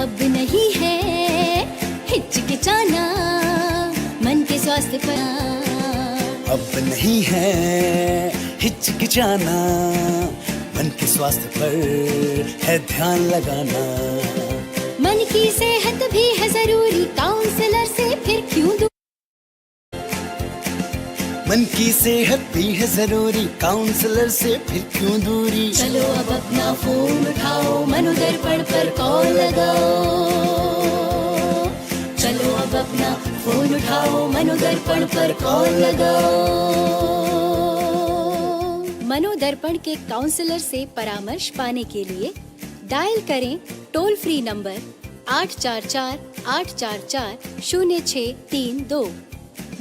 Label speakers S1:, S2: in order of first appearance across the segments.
S1: अब नहीं है हिचकिचाना मन के स्वास्थ्य पर,
S2: अब नहीं है हिचकिचाना मन के स्वास्थ्य पर है ध्यान लगाना।
S1: मन की सेहत भी है जरूरी, काउंसलर से फिर क्यों दूर,
S2: मन की सेहत भी है जरूरी, काउंसलर से फिर क्यों दूरी।
S1: चलो अब अपना फोन उठाओ, मनोदर्पण पर कॉल लगाओ। चलो अब अपना फोन उठाओ, मनोदर्पण पर कॉल लगाओ। मनोदर्पण के काउंसलर से परामर्श पाने के लिए डायल करें टोल फ्री नंबर 844-844-0632।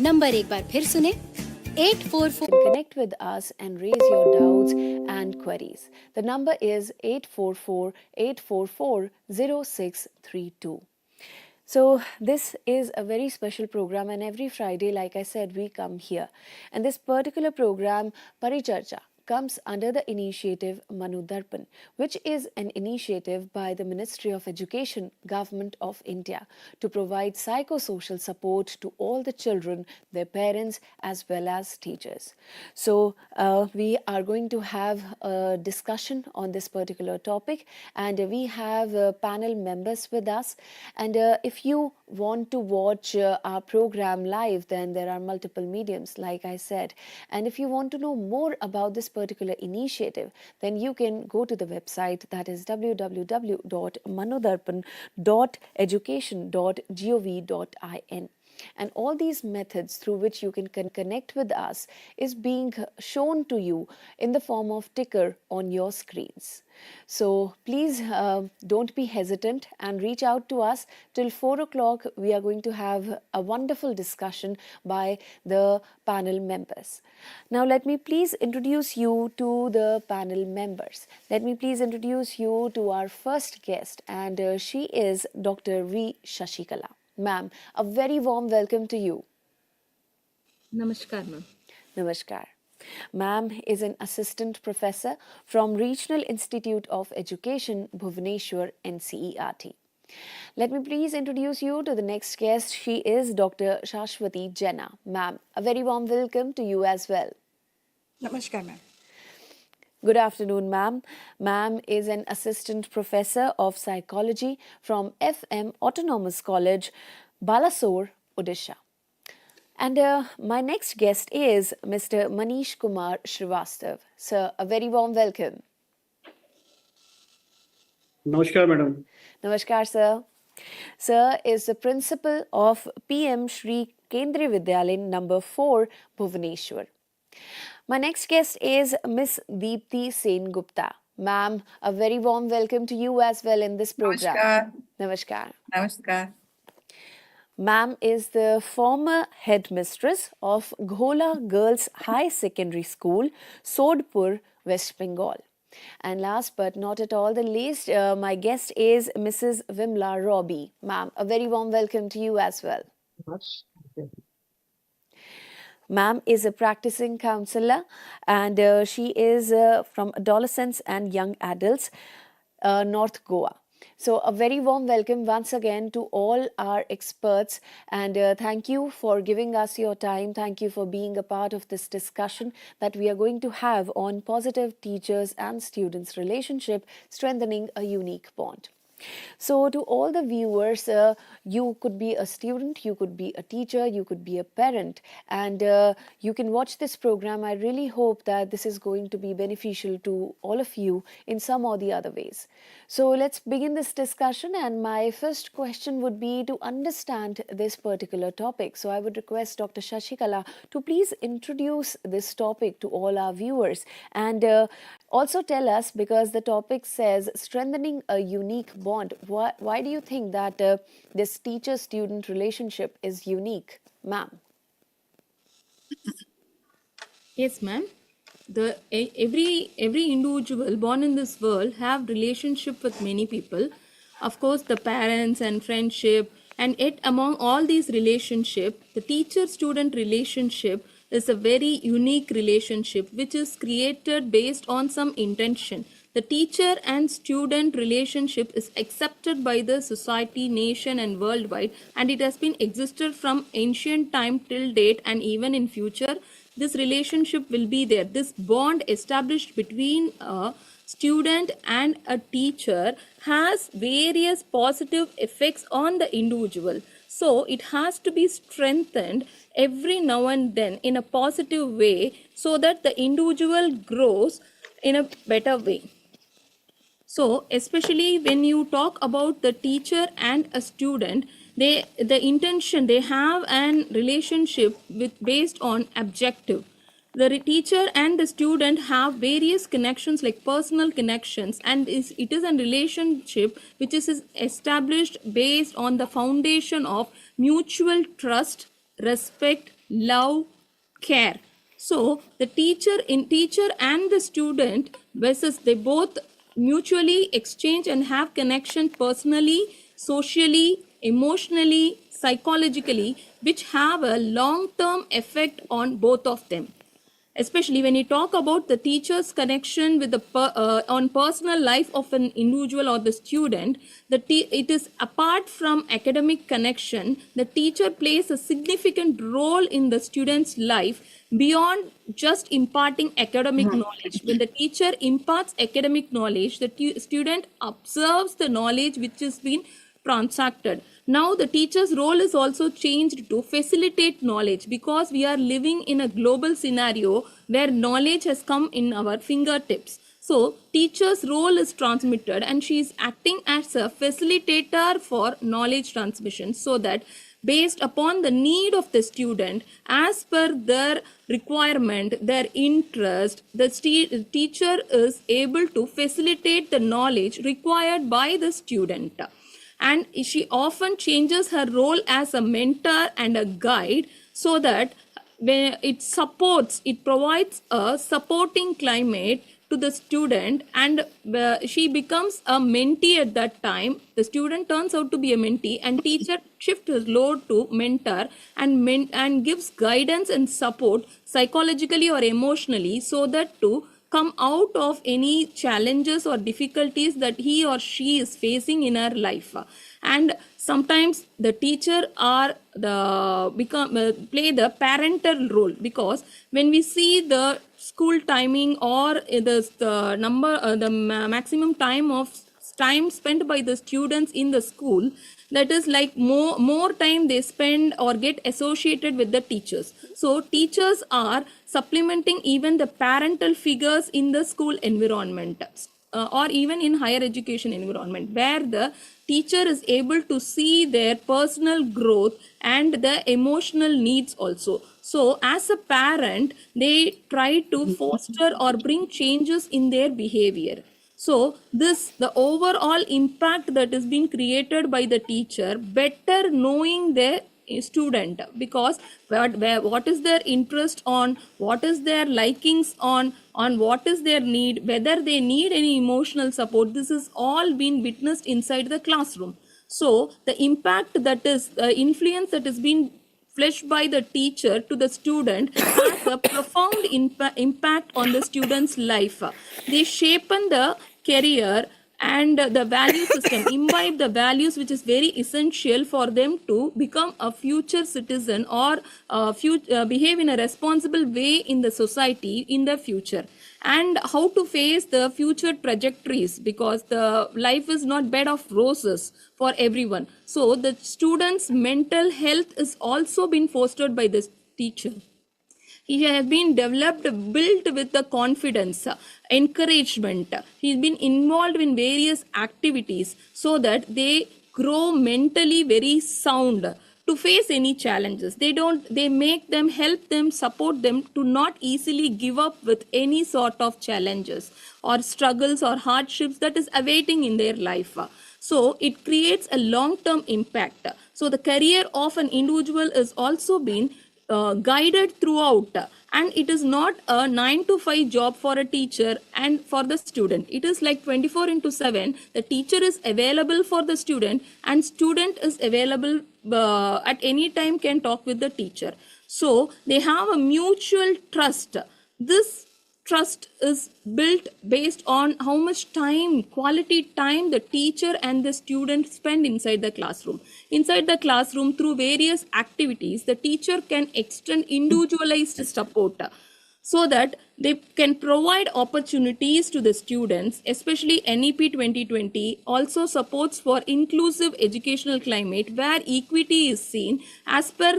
S1: नंबर एक बार फिर सुने, 844।
S3: Connect with us and raise your doubts and queries. The number is 844-844-0632. So this is a very special program, and every Friday, like I said, we come here. And this particular program, Paricharcha, comes under the initiative Manodarpan, which is an initiative by the Ministry of Education, Government of India, to provide psychosocial support to all the children, their parents, as well as teachers. So we are going to have a discussion on this particular topic, and we have panel members with us. And if you want to watch our program live, then there are multiple mediums, like I said. And if you want to know more about this particular initiative, then you can go to the website, that is www.manodarpan.education.gov.in. And all these methods through which you can connect with us is being shown to you in the form of ticker on your screens. So please don't be hesitant and reach out to us. Till 4 o'clock, we are going to have a wonderful discussion by the panel members. Now let me please introduce you to the panel members. Let me please introduce you to our first guest, and she is Dr. V. Shashikala. Ma'am, a very warm welcome to you.
S4: Namaskar, ma'am.
S3: Namaskar. Ma'am is an assistant professor from Regional Institute of Education, Bhubaneswar, NCERT. Let me please introduce you to the next guest. She is Dr. Shashwati Jaina. Ma'am, a very warm welcome to you as well.
S4: Namaskar, ma'am.
S3: Good afternoon, ma'am. Ma'am is an assistant professor of psychology from FM Autonomous College, Balasore, Odisha. And my next guest is Mr. Manish Kumar Srivastav. Sir, a very warm welcome.
S5: Namaskar, madam.
S3: Namaskar, sir. Sir is the principal of PM Shri Kendriya Vidyalaya number 4, Bhubaneswar. My next guest is Miss Deepthi Sen Gupta. Ma'am, a very warm welcome to you as well in this program.
S4: Namaskar.
S3: Namaskar.
S4: Namaskar.
S3: Ma'am is the former headmistress of Ghola Girls High Secondary School, Sodpur, West Bengal. And last but not at all the least, my guest is Mrs. Vimla Robbie. Ma'am, a very warm welcome to you as well. Ma'am is a practicing counselor, and she is from adolescents and young adults, North Goa. So a very warm welcome once again to all our experts, and thank you for giving us your time. Thank you for being a part of this discussion that we are going to have on positive teachers and students relationship, strengthening a unique bond. So to all the viewers, you could be a student, you could be a teacher, you could be a parent, and you can watch this program. I really hope that this is going to be beneficial to all of you in some or the other ways. So let's begin this discussion, and my first question would be to understand this particular topic. So I would request Dr. Shashikala to please introduce this topic to all our viewers, and also tell us, because the topic says strengthening a unique bond, why do you think that this teacher-student relationship is unique, ma'am?
S4: Yes, ma'am. Every individual born in this world have relationship with many people. Of course, the parents and friendship, and yet among all these relationship, the teacher-student relationship is a very unique relationship which is created based on some intention. the teacher and student relationship is accepted by the society, nation and worldwide, and it has been existed from ancient time till date, and even in future this relationship will be there. This bond established between a student and a teacher has various positive effects on the individual. So it has to be strengthened every now and then in a positive way so that the individual grows in a better way. So especially when you talk about the teacher and a student, the intention, they have an relationship based on objective. The teacher and the student have various connections like personal connections, and it is a relationship which is established based on the foundation of mutual trust, respect, love, care. So the teacher and the student versus they both mutually exchange and have connection personally, socially, emotionally, psychologically, which have a long-term effect on both of them. Especially when you talk about the teacher's connection with the on personal life of an individual or the student, it is apart from academic connection, the teacher plays a significant role in the student's life beyond just imparting academic knowledge. When the teacher imparts academic knowledge, the student observes the knowledge which has been transacted. Now the teacher's role is also changed to facilitate knowledge, because we are living in a global scenario where knowledge has come in our fingertips. So teacher's role is transmitted, and she is acting as a facilitator for knowledge transmission, so that based upon the need of the student, as per their requirement, their interest, the teacher is able to facilitate the knowledge required by the student. And she often changes her role as a mentor and a guide, so that it provides a supporting climate to the student, and she becomes a mentee at that time. The student turns out to be a mentee, and teacher shifts his load to mentor and gives guidance and support psychologically or emotionally, so that to come out of any challenges or difficulties that he or she is facing in her life. And sometimes the teacher play the parental role, because when we see the school timing or the maximum time spent by the students in the school, that is like more time they spend or get associated with the teachers. So teachers are supplementing even the parental figures in the school environment, or even in higher education environment, where the teacher is able to see their personal growth and the emotional needs also. So as a parent, they try to foster or bring changes in their behavior. So the overall impact that is being created by the teacher, better knowing the student, because what is their interest on, what is their likings on what is their need, whether they need any emotional support, this is all been witnessed inside the classroom. So the impact, that is the influence that is being fleshed by the teacher to the student, has a profound impact on the student's life. They shapen the career and the value system, imbibe the values which is very essential for them to become a future citizen or behave in a responsible way in the society in the future, and how to face the future trajectories, because the life is not bed of roses for everyone. So the student's mental health is also been fostered by this teacher. He has been developed, built with the confidence, encouragement. He's been involved in various activities so that they grow mentally very sound to face any challenges. They make them, help them, support them to not easily give up with any sort of challenges or struggles or hardships that is awaiting in their life. So it creates a long-term impact. So the career of an individual is also been guided throughout, and it is not a 9 to 5 job for a teacher and for the student. It is like 24/7. The teacher is available for the student, and student is available at any time, can talk with the teacher. So they have a mutual trust. This trust is built based on how much time, quality time, the teacher and the student spend inside the classroom. Inside the classroom, through various activities, the teacher can extend individualized support so that they can provide opportunities to the students. Especially NEP 2020 also supports for inclusive educational climate where equity is seen as per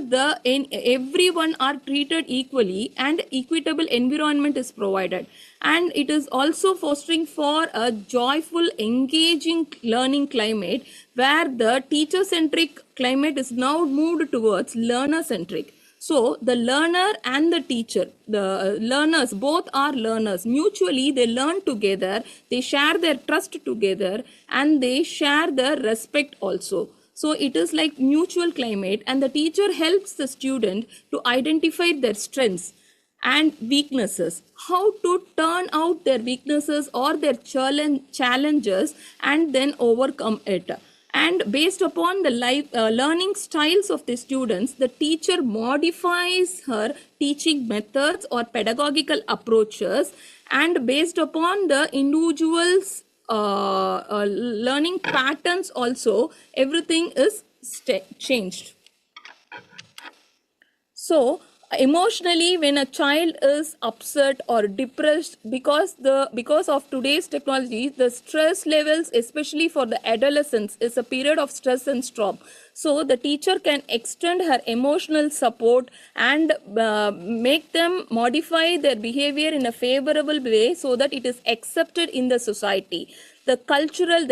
S4: everyone are treated equally and equitable environment is provided. And it is also fostering for a joyful, engaging learning climate where the teacher-centric climate is now moved towards learner-centric. So the learner and the teacher, the learners, both are learners. Mutually, they learn together, they share their trust together, and they share their respect also. So it is like mutual climate, and the teacher helps the student to identify their strengths and weaknesses, how to turn out their weaknesses or their challenges and then overcome it. And based upon the learning styles of the students, the teacher modifies her teaching methods or pedagogical approaches, and based upon the individual's learning patterns also, everything is changed. So emotionally, when a child is upset or depressed because of today's technology, the stress levels, especially for the adolescents, is a period of stress and storm. So the teacher can extend her emotional support and make them modify their behavior in a favorable way so that it is accepted in the society. The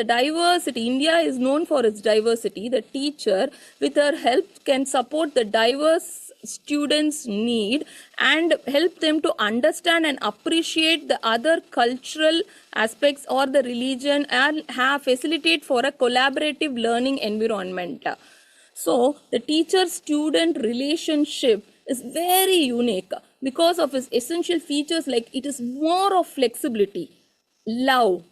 S4: diversity, India is known for its diversity. The teacher, with her help, can support the diverse students' need and help them to understand and appreciate the other cultural aspects or the religion, and facilitate for a collaborative learning environment. So the teacher-student relationship is very unique because of its essential features, like it is more of flexibility, love,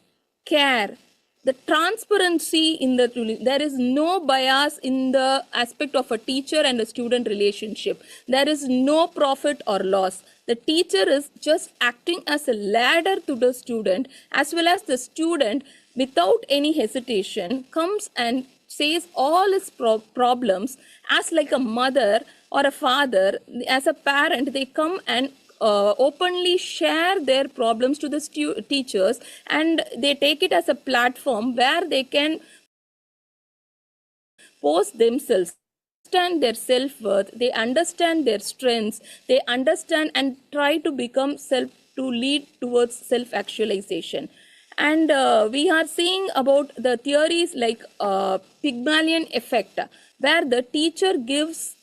S4: care, the transparency in there is no bias in the aspect of a teacher and a student relationship. There is no profit or loss. The teacher is just acting as a ladder to the student, as well as the student, without any hesitation, comes and says all his problems as like a mother or a father. As a parent, they come and openly share their problems to the teachers, and they take it as a platform where they can post themselves, understand their self-worth, they understand their strengths, they understand and try to become to lead towards self-actualization. And we are seeing about the theories like Pygmalion effect, where the teacher gives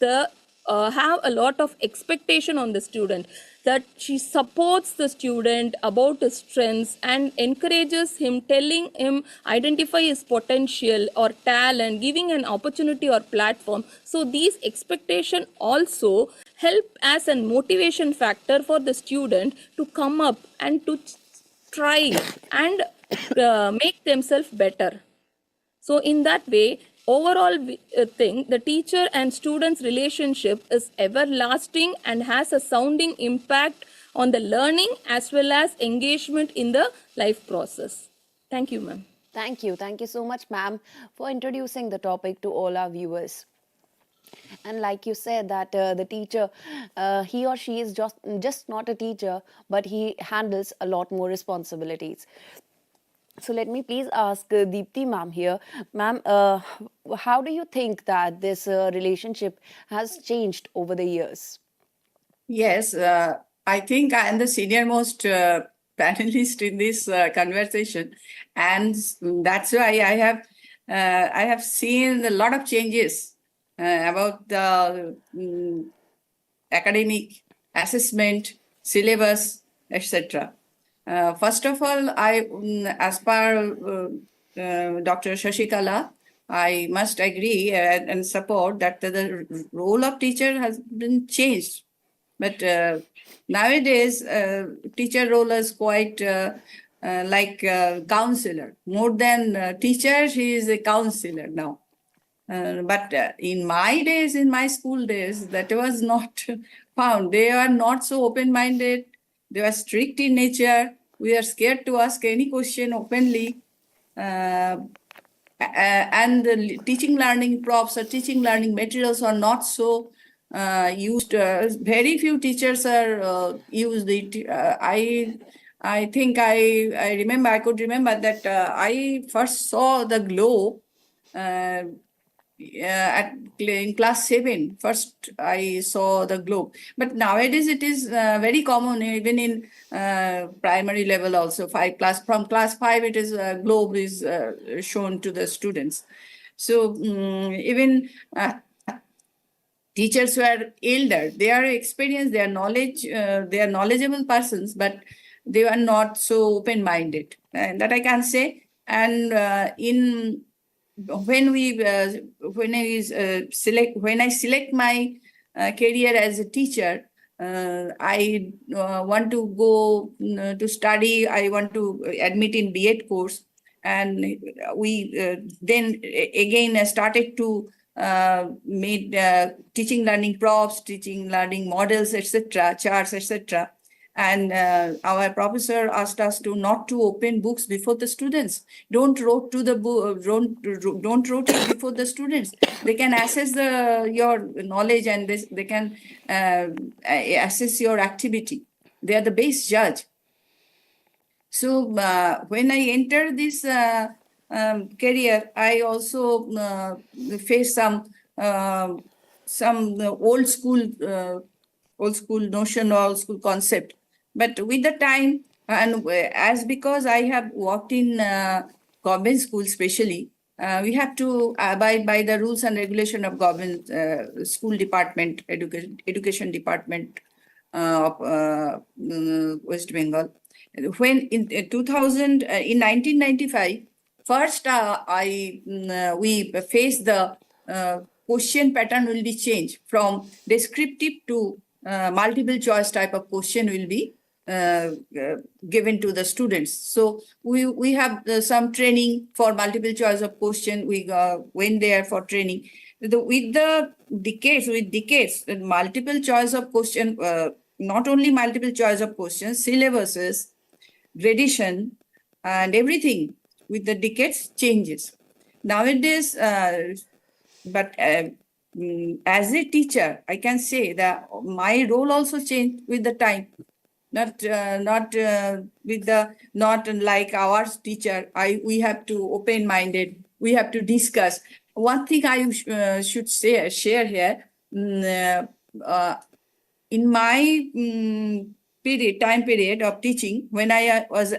S4: have a lot of expectation on the student, that she supports the student about his strengths and encourages him, telling him identify his potential or talent, giving an opportunity or platform. So these expectations also help as a motivation factor for the student to come up and to try and make themselves better. So in that way, overall thing, the teacher and students relationship is everlasting and has a sounding impact on the learning as well as engagement in the life process. Thank you, ma'am.
S3: Thank you. Thank you so much, ma'am, for introducing the topic to all our viewers. And like you said that the teacher, he or she is just not a teacher, but he handles a lot more responsibilities. So let me please ask Deepti ma'am here. Ma'am, how do you think that this relationship has changed over the years?
S5: Yes, I think I am the senior most panelist in this conversation, and that's why I have seen a lot of changes about the academic assessment, syllabus, etc. First of all, as per Dr. Shashikala, I must agree and support that the role of teacher has been changed. But nowadays, teacher role is quite like counselor. More than teacher, she is a counselor now. But in my days, in my school days, that was not found. They are not so open-minded. They were strict in nature. We are scared to ask any question openly. And the teaching learning props or teaching learning materials are not so used. Very few teachers are used it. I think I could remember that I first saw the glow uh, in class 7. First I saw the globe, but nowadays it is very common even in primary level also. From class 5 it is globe is shown to the students. So even teachers who are elder, they are experienced, they are knowledgeable persons, but they are not so open-minded, and that I can say. And in when we when I select my career as a teacher, I want to go to study. I want to admit in B.Ed course, and we then again started to made teaching learning props, teaching learning models, etc., charts, etc. And our professor asked us to not to open books before the students. Don't wrote to the book. Don't wrote it before the students. They can assess your knowledge, and they can assess your activity. They are the base judge. So when I entered this career, I also faced some old school notion or old school concept. But with the time, and as because I have worked in government school, especially, we have to abide by the rules and regulation of government school department, education department of West Bengal. When in 1995, first we faced the question pattern will be changed from descriptive to multiple choice type of question will be given to the students. So we have some training for multiple choice of question. We went there for training. With decades, multiple choice of question, not only multiple choice of questions, syllabuses, gradation, and everything with the decades changes. Nowadays, but as a teacher, I can say that my role also changed with the time. Not like our teacher. We have to open-minded. We have to discuss. One thing I should share here. In my time period of teaching, when I was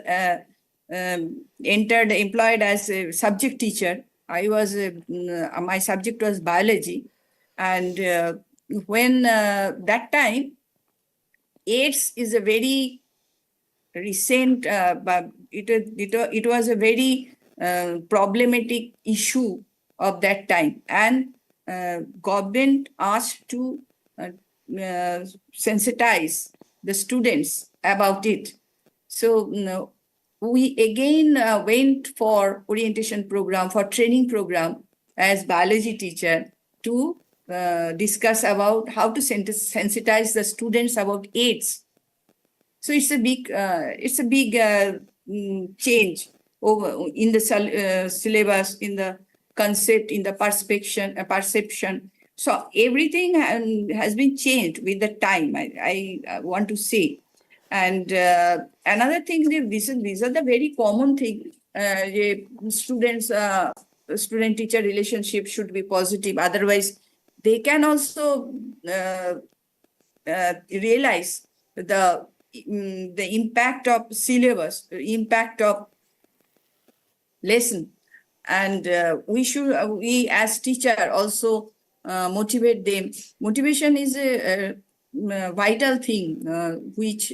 S5: employed as a subject teacher, I was my subject was biology, and when that time, AIDS is a very recent, but it was a very problematic issue of that time, and government asked to sensitize the students about it. So we again went for orientation program, for training program as biology teacher to discuss about how to sensitize the students about AIDS. So it's a big change over in the syllabus, in the concept, in the perception. So everything has been changed with the time, I want to say. And another thing, these are the very common thing. Student-teacher relationship should be positive. Otherwise, they can also realize the impact of syllabus, the impact of lesson. And we as teacher also motivate them. Motivation is a vital thing, which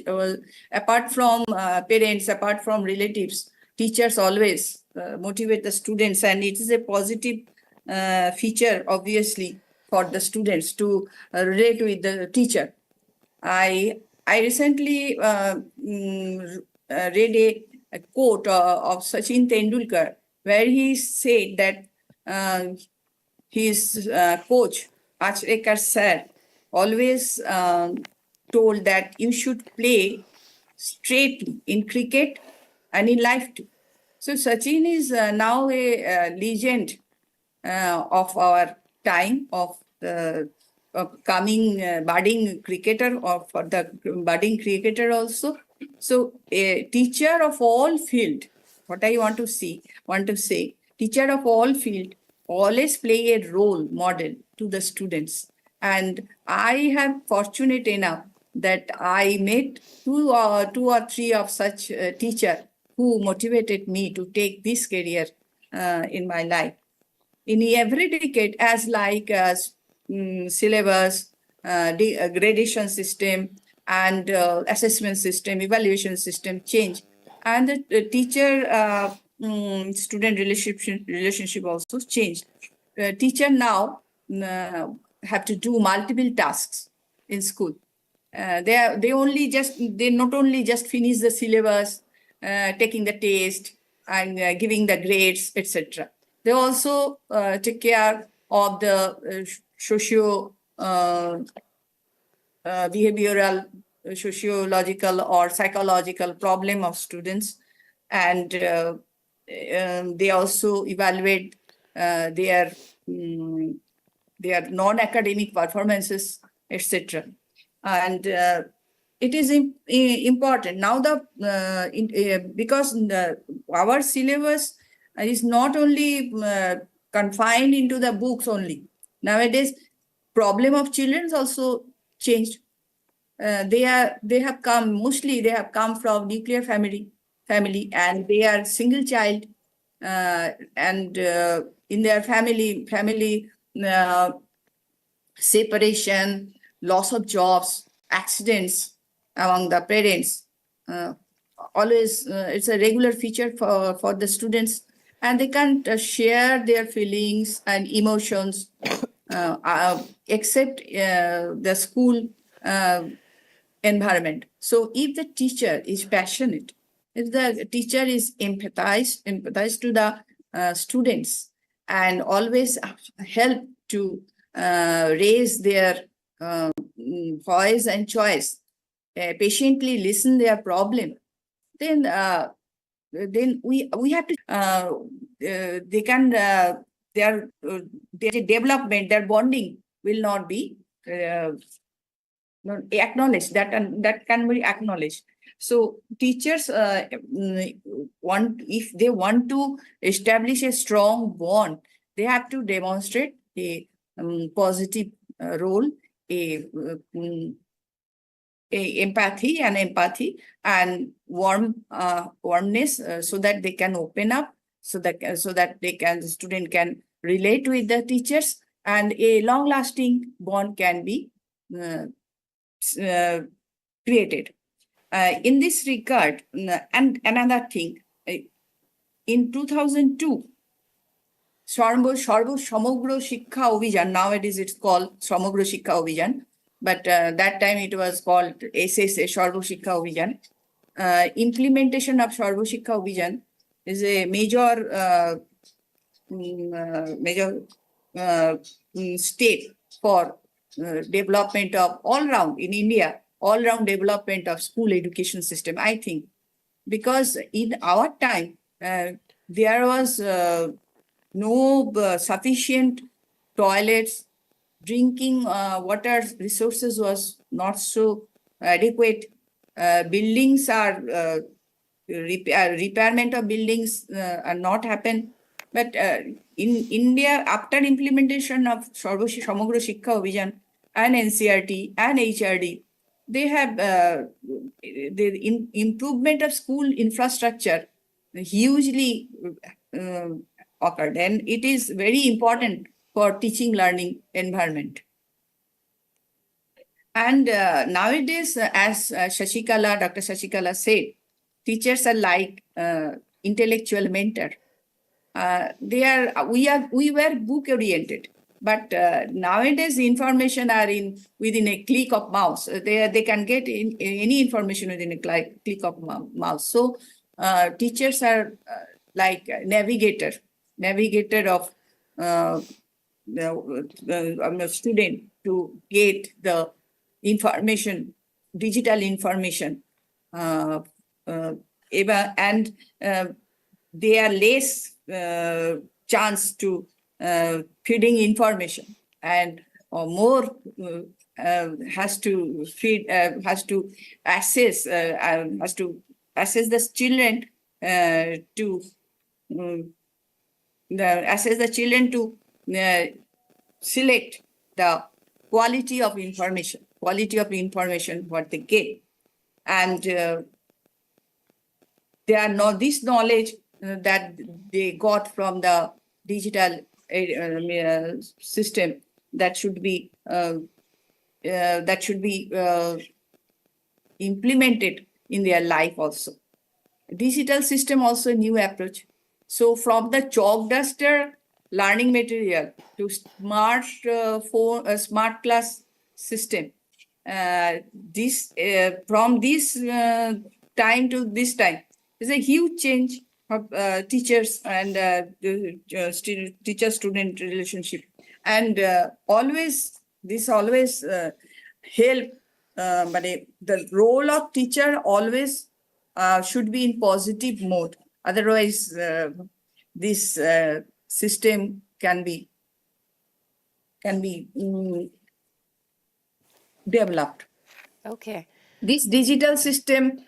S5: apart from parents, apart from relatives, teachers always motivate the students, and it is a positive feature, obviously, for the students to relate with the teacher. I recently read a quote of Sachin Tendulkar, where he said that his coach, Achrekar sir, always told that you should play straightly in cricket and in life too. So Sachin is now a legend of our time, of the coming budding cricketer, or for the budding cricketer also. So a teacher of all field, what I want to say, teacher of all field always play a role model to the students. And I have fortunate enough that I met two or three of such teacher who motivated me to take this career in my life. In every decade, as like syllabus, gradation system, and assessment system, evaluation system change, and the teacher student relationship also changed. Teacher now have to do multiple tasks in school. They not only just finish the syllabus, taking the test and giving the grades, etc. They also take care of the socio behavioral, sociological or psychological problem of students, and they also evaluate their non-academic performances, etc. And it is important now. Because our syllabus is not only confined into the books only. Nowadays, problem of children also changed. They have come from nuclear family, and they are single child, and in their family separation, loss of jobs, accidents among the parents. Always, it's a regular feature for the students, and they can't share their feelings and emotions except the school environment. So if the teacher is passionate, if the teacher is empathize to the students, and always help to raise their voice and choice, patiently listen their problem, then we have to they can their development, their bonding will not be acknowledged. That can be acknowledged. So teachers if they want to establish a strong bond, they have to demonstrate a positive role, a empathy and warmness, so that they can open up, so that the student can relate with the teachers, and a long lasting bond can be created. In this regard, and another thing, in 2002, Samagro Shikha Abhijan, nowadays it's called Samagro Shikha Abhijan, but that time it was called SSA, Sarvo Shikha Abhijan. Implementation of Sarvo Shikha Abhijan is a major state for development of all-round in India, all-round development of school education system, I think. Because in our time, there was no sufficient toilets, drinking water resources was not so adequate. Buildings are repairment of buildings are not happen. But in India, after implementation of Samagro Shikha Abhijan and NCERT and HRD, they have the improvement of school infrastructure hugely occurred, and it is very important for teaching learning environment. And nowadays, as Dr. Shashikala said, teachers are like intellectual mentor. We were book oriented, but nowadays the information are within a click of mouse. They can get any information within a click of mouse. So teachers are like navigator of the student to get the information, digital information, and they are less chance to feeding information, and more has to feed has to assess the children to assess the children to select the quality of information what they get, and they are not this knowledge that they got from the digital system that should be implemented in their life also. Digital system also new approach. So from the chalk duster learning material to smart smart class system, this from this time to this time is a huge change of teachers and teacher-student relationship, and always help. But the role of teacher always should be in positive mode. Otherwise, this system can be developed.
S3: Okay.
S5: This digital system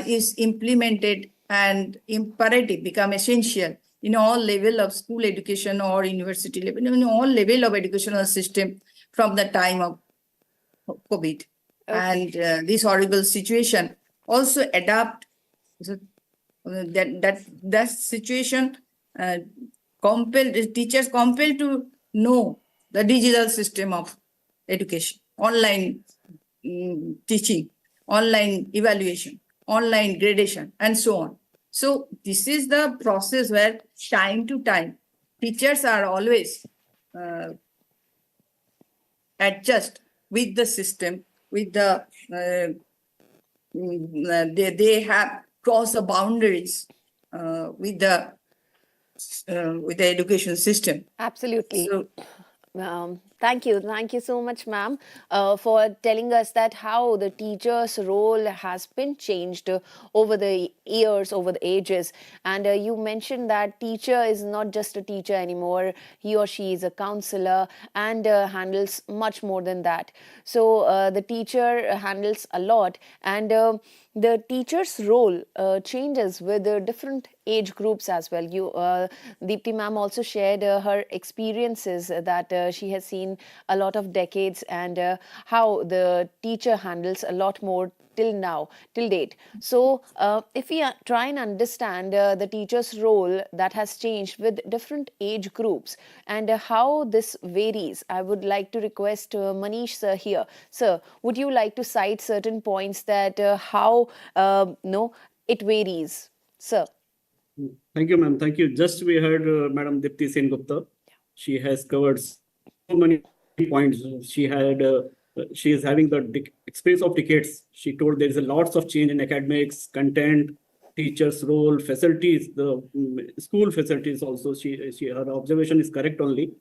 S5: is implemented and imperative, become essential in all level of school education or university level, in all level of educational system from the time of COVID. And this horrible situation also adapt that situation teachers compelled to know the digital system of education, online teaching, online evaluation, online gradation, and so on. So this is the process where time to time teachers are always adjust with the system, with the they have crossed the boundaries with the education system.
S3: Absolutely.
S5: So,
S3: Thank you so much, ma'am, for telling us that how the teacher's role has been changed over the years, over the ages. And you mentioned that teacher is not just a teacher anymore. He or she is a counselor and handles much more than that. So the teacher handles a lot, and the teacher's role changes with different age groups as well. Deepti ma'am also shared her experiences that she has seen a lot of decades, and how the teacher handles a lot more till date. So if we try and understand the teacher's role that has changed with different age groups and how this varies, I would like to request Manish sir here. Sir, would you like to cite certain points that how it varies, sir?
S6: Thank you, ma'am. Thank you. Just we heard Madam Dipti Sen Gupta. She has covered so many points. She is having the experience of decades. She told there is a lots of change in academics, content, teachers' role, facilities, the school facilities also. Her observation is correct only.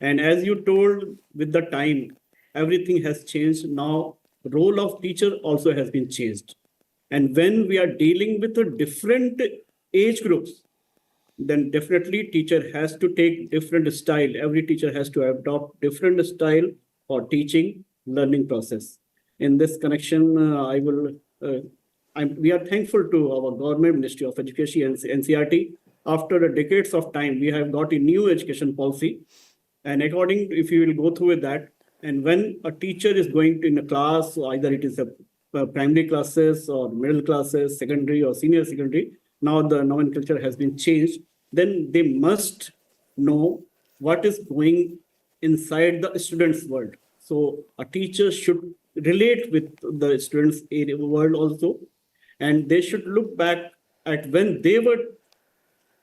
S6: And as you told, with the time, everything has changed. Now, role of teacher also has been changed. And when we are dealing with a different age groups, then definitely teacher has to take different style. Every teacher has to adopt different style for teaching, learning process. In this connection, we are thankful to our government, Ministry of Education and NCERT. After decades of time, we have got a new education policy. And according, if you will go through with that, and when a teacher is going to in a class, so either it is a primary classes or middle classes, secondary or senior secondary, now the nomenclature has been changed, then they must know what is going inside the student's world. So a teacher should relate with the students' world also, and they should look back at when they were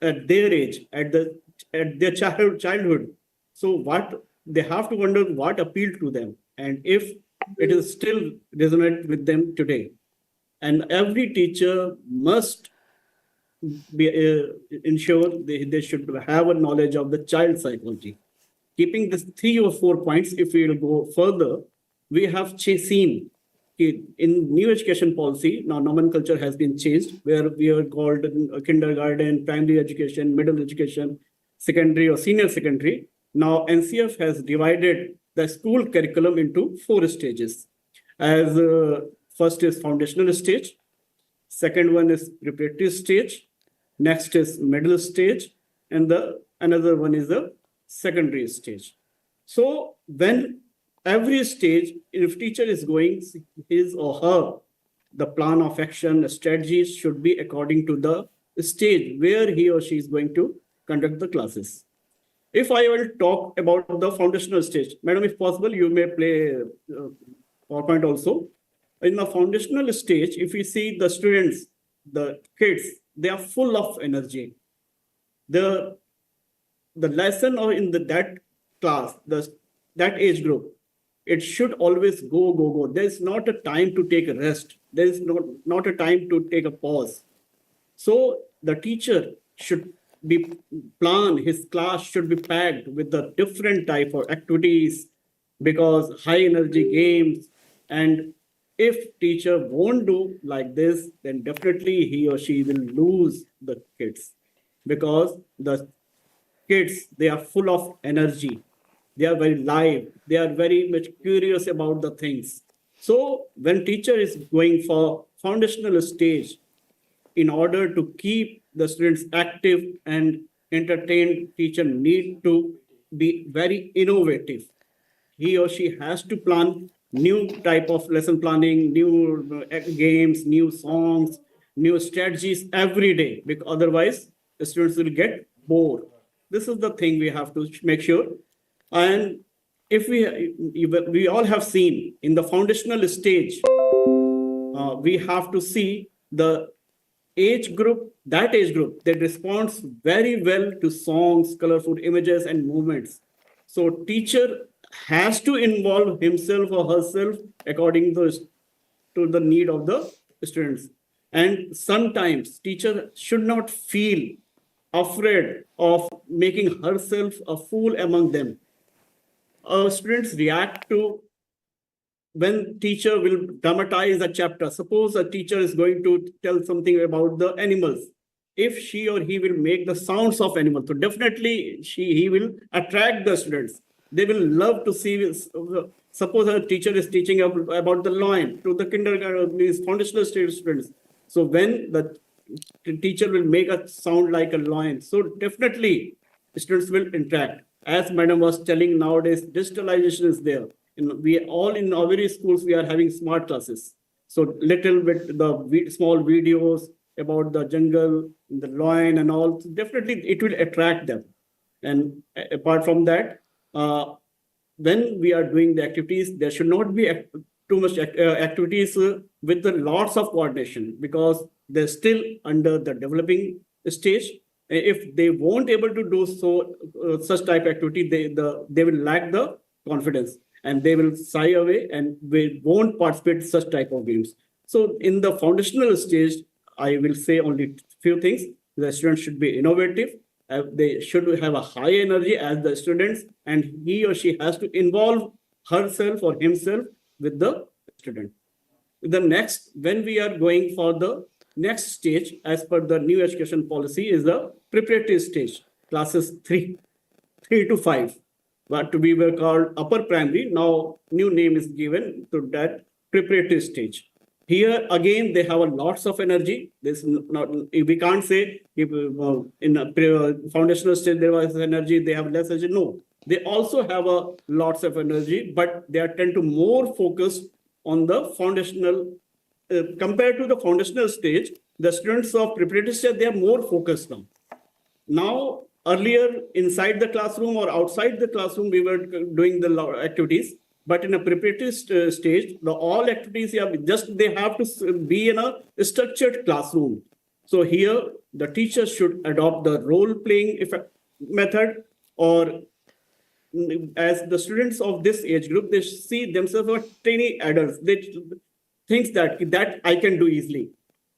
S6: at their age, at their childhood. So what they have to wonder what appealed to them, and if it is still resonant with them today. And every teacher must be ensure they should have a knowledge of the child psychology. Keeping this 3 or 4 points, if we will go further, we have seen in new education policy, now nomenclature has been changed, where we are called kindergarten, primary education, middle education, secondary or senior secondary. Now NCF has divided the school curriculum into 4 stages. As first is foundational stage, second one is preparatory stage, next is middle stage, and the another one is the secondary stage. So when every stage, if teacher is going his or her, the plan of action, the strategies should be according to the stage where he or she is going to conduct the classes. If I will talk about the foundational stage, madam, if possible, you may play PowerPoint also. In the foundational stage, if we see the students, the kids, they are full of energy. The lesson or in that class, that age group, it should always go. There is not a time to take a rest. There is not a time to take a pause. So the teacher should be plan, his class should be packed with the different type of activities, because high energy games. And if teacher won't do like this, then definitely he or she will lose the kids, because the kids, they are full of energy. They are very live. They are very much curious about the things. So when teacher is going for foundational stage, in order to keep the students active and entertained, teacher need to be very innovative. He or she has to plan new type of lesson planning, new games, new songs, new strategies every day, because otherwise the students will get bored. This is the thing we have to make sure. And if we all have seen in the foundational stage, we have to see the age group, that responds very well to songs, colorful images, and movements. So teacher has to involve himself or herself according to the need of the students. And sometimes teacher should not feel afraid of making herself a fool among them. Students react to when teacher will dramatize a chapter. Suppose a teacher is going to tell something about the animals. If she or he will make the sounds of animals, so definitely he will attract the students. They will love to see. Suppose a teacher is teaching about the lion to the kindergarten, these foundational stage students. So when the teacher will make a sound like a lion, so definitely students will interact. As madam was telling, nowadays digitalization is there. We all in our various schools, we are having smart classes. So little bit the small videos about the jungle, the lion and all, so definitely it will attract them. And apart from that, when we are doing the activities, there should not be too much activities with the lots of coordination, because they're still under the developing stage. If they won't able to do so such type activity, they will lack the confidence and they will shy away and we won't participate in such type of games. So in the foundational stage, I will say only few things. The students should be innovative. They should have a high energy as the students, and he or she has to involve herself or himself with the student. The next, when we are going for the next stage, as per the new education policy, is the preparatory stage, classes 3 to 5. What we were called upper primary. Now, new name is given to that preparatory stage. Here again, they have a lots of energy. This not we can't say if in a foundational stage there was energy, they have less energy. No, they also have a lots of energy, but they are tend to more focused on the foundational compared to the foundational stage. The students of preparatory stage, they are more focused now. Now, earlier inside the classroom or outside the classroom, we were doing the activities. But in a preparatory stage, all activities they have to be in a structured classroom. So here, the teacher should adopt the role-playing method, or as the students of this age group, they see themselves as tiny adults. They think that I can do easily.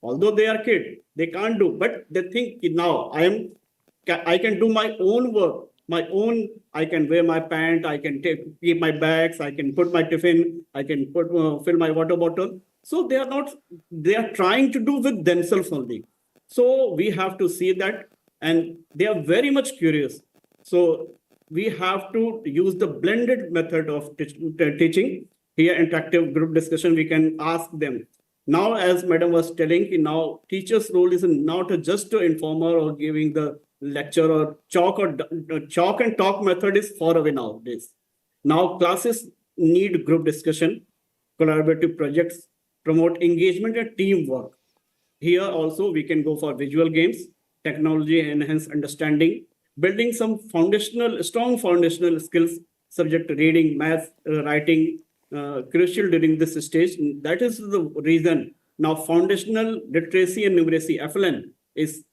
S6: Although they are kids, they can't do, but they think now I can do my own work. my own. I can wear my pant, I can keep my bags, I can put my tiffin, I can fill my water bottle. So they are not, they are trying to do with themselves only. So we have to see that, and they are very much curious. So we have to use the blended method of teaching. Here, interactive group discussion, we can ask them. Now, as Madam was telling, now teacher's role is not just to informer or giving the lecture or chalk and talk method is far away nowadays. Now classes need group discussion, collaborative projects, promote engagement and teamwork. Here also we can go for visual games, technology enhanced understanding, building some strong foundational skills, subject to reading, math, writing, crucial during this stage. That is the reason now foundational literacy and numeracy (FLN) is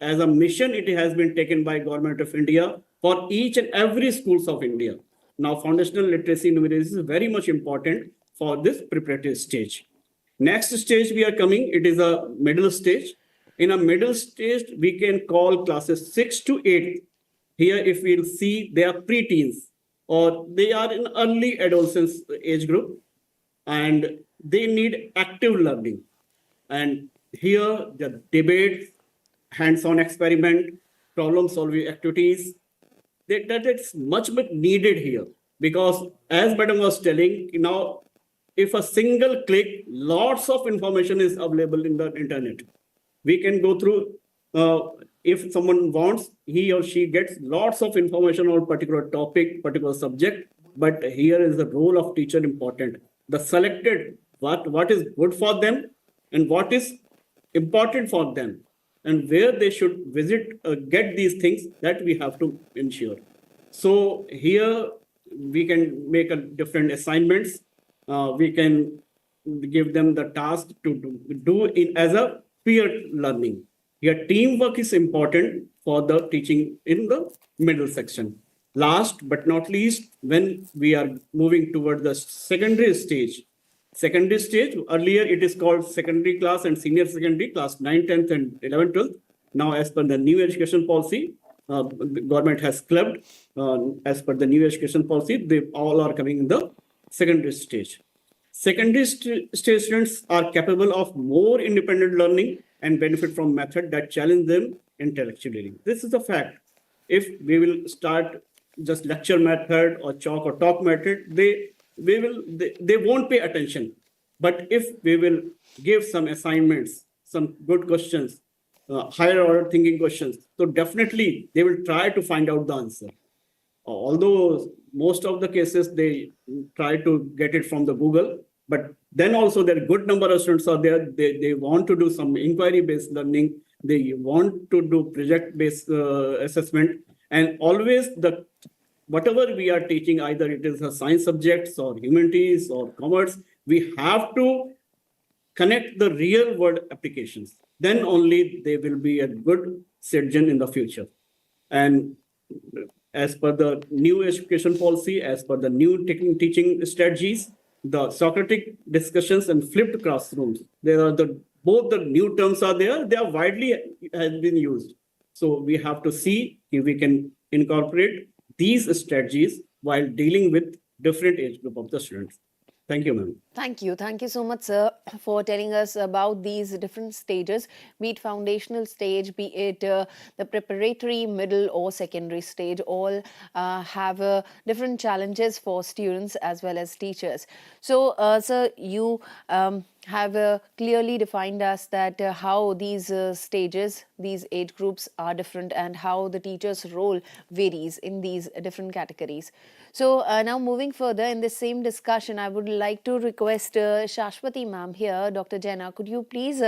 S6: as a mission. It has been taken by Government of India for each and every schools of India. Now foundational literacy and numeracy is very much important for this preparatory stage. Next stage we are coming. It is a middle stage. In a middle stage, we can call classes 6 to 8. Here, if we'll see, they are preteens or they are in early adolescence age group, and they need active learning. And here, the debate, hands-on experiment, problem-solving activities, that is much needed here. Because as Madam was telling, now, if a single click, lots of information is available in the internet. We can go through, if someone wants, he or she gets lots of information on particular topic, particular subject, but here is the role of teacher important. The selected, what is good for them and what is important for them and where they should visit, get these things, that we have to ensure. So here we can make a different assignments. We can give them the task to do it as a peer learning. Here, teamwork is important for the teaching in the middle section. Last but not least, when we are moving toward the secondary stage, earlier it is called secondary class and senior secondary class 9, 10th and 11th, 12th. Now, as per the new education policy, the government has clubbed, as per the new education policy, they all are coming in the secondary stage. Secondary stage students are capable of more independent learning and benefit from method that challenge them intellectually. This is a fact. If we will start just lecture method or chalk or talk method, they won't pay attention. But if we will give some assignments, some good questions, higher order thinking questions, so definitely they will try to find out the answer. Although most of the cases they try to get it from the Google, but then also there are good number of students are there. They want to do some inquiry-based learning. They want to do project-based assessment, and always whatever we are teaching, either it is a science subjects or humanities or commerce, we have to connect the real world applications. Then only they will be a good citizen in the future. And as per the new education policy, as per the new teaching strategies, the Socratic discussions and flipped classrooms, there are both the new terms are there, they are widely has been used. So we have to see if we can incorporate these strategies while dealing with different age group of the students. Thank you, ma'am.
S3: Thank you. Thank you so much, sir, for telling us about these different stages, be it foundational stage, be it the preparatory, middle or secondary stage, all have different challenges for students as well as teachers. So, sir, you have clearly defined us that how these stages, these age groups are different and how the teacher's role varies in these different categories. So now moving further in this same discussion, I would like to request Shashwati ma'am here, Dr. Jaina, could you please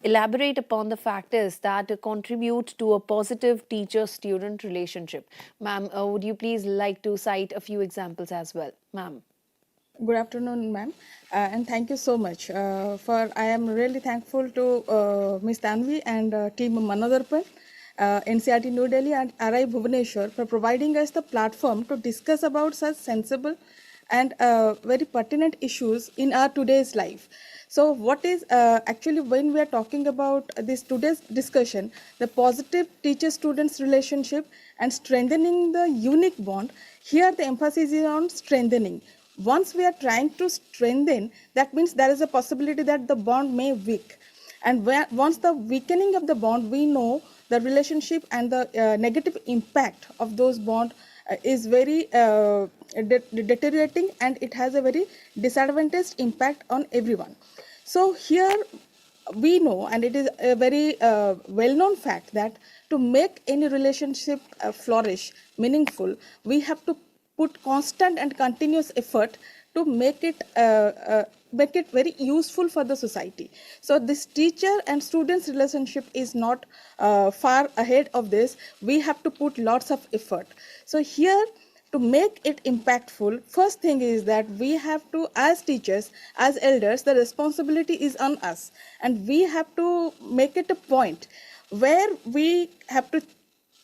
S3: elaborate upon the factors that contribute to a positive teacher-student relationship? Ma'am, would you please like to cite a few examples as well? Ma'am.
S7: Good afternoon, ma'am, and thank you so much. I am really thankful to Ms. Tanvi and team Manodarpan, NCRT New Delhi and RI Bhubaneswar for providing us the platform to discuss about such sensible and very pertinent issues in our today's life. So what is actually, when we are talking about this today's discussion, the positive teacher-students relationship and strengthening the unique bond, here the emphasis is on strengthening. Once we are trying to strengthen, that means there is a possibility that the bond may weak. And once the weakening of the bond, we know the relationship and the negative impact of those bond is very deteriorating, and it has a very disadvantaged impact on everyone. So here we know, and it is a very well-known fact, that to make any relationship flourish, meaningful, we have to put constant and continuous effort to make it very useful for the society. So this teacher and students relationship is not far ahead of this. We have to put lots of effort. So here, to make it impactful, first thing is that we have to, as teachers, as elders, the responsibility is on us, and we have to make it a point where we have to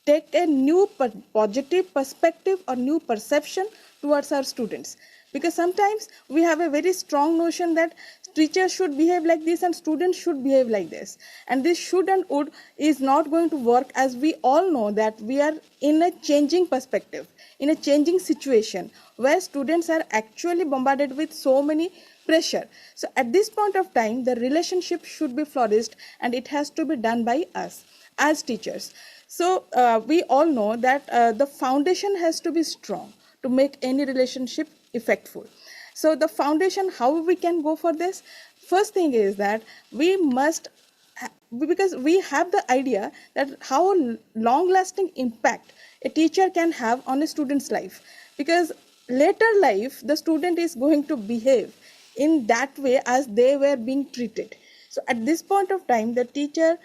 S7: take a new positive perspective or new perception towards our students. Because sometimes we have a very strong notion that teachers should behave like this and students should behave like this. And this should and would is not going to work, as we all know that we are in a changing perspective, in a changing situation where students are actually bombarded with so many pressure. So at this point of time, the relationship should be flourished, and it has to be done by us as teachers. So we all know that the foundation has to be strong to make any relationship effectful. So the foundation, how we can go for this? First thing is that we must, because we have the idea that how long-lasting impact a teacher can have on a student's life. Because later life, the student is going to behave in that way as they were being treated. So at this point of time, the teacher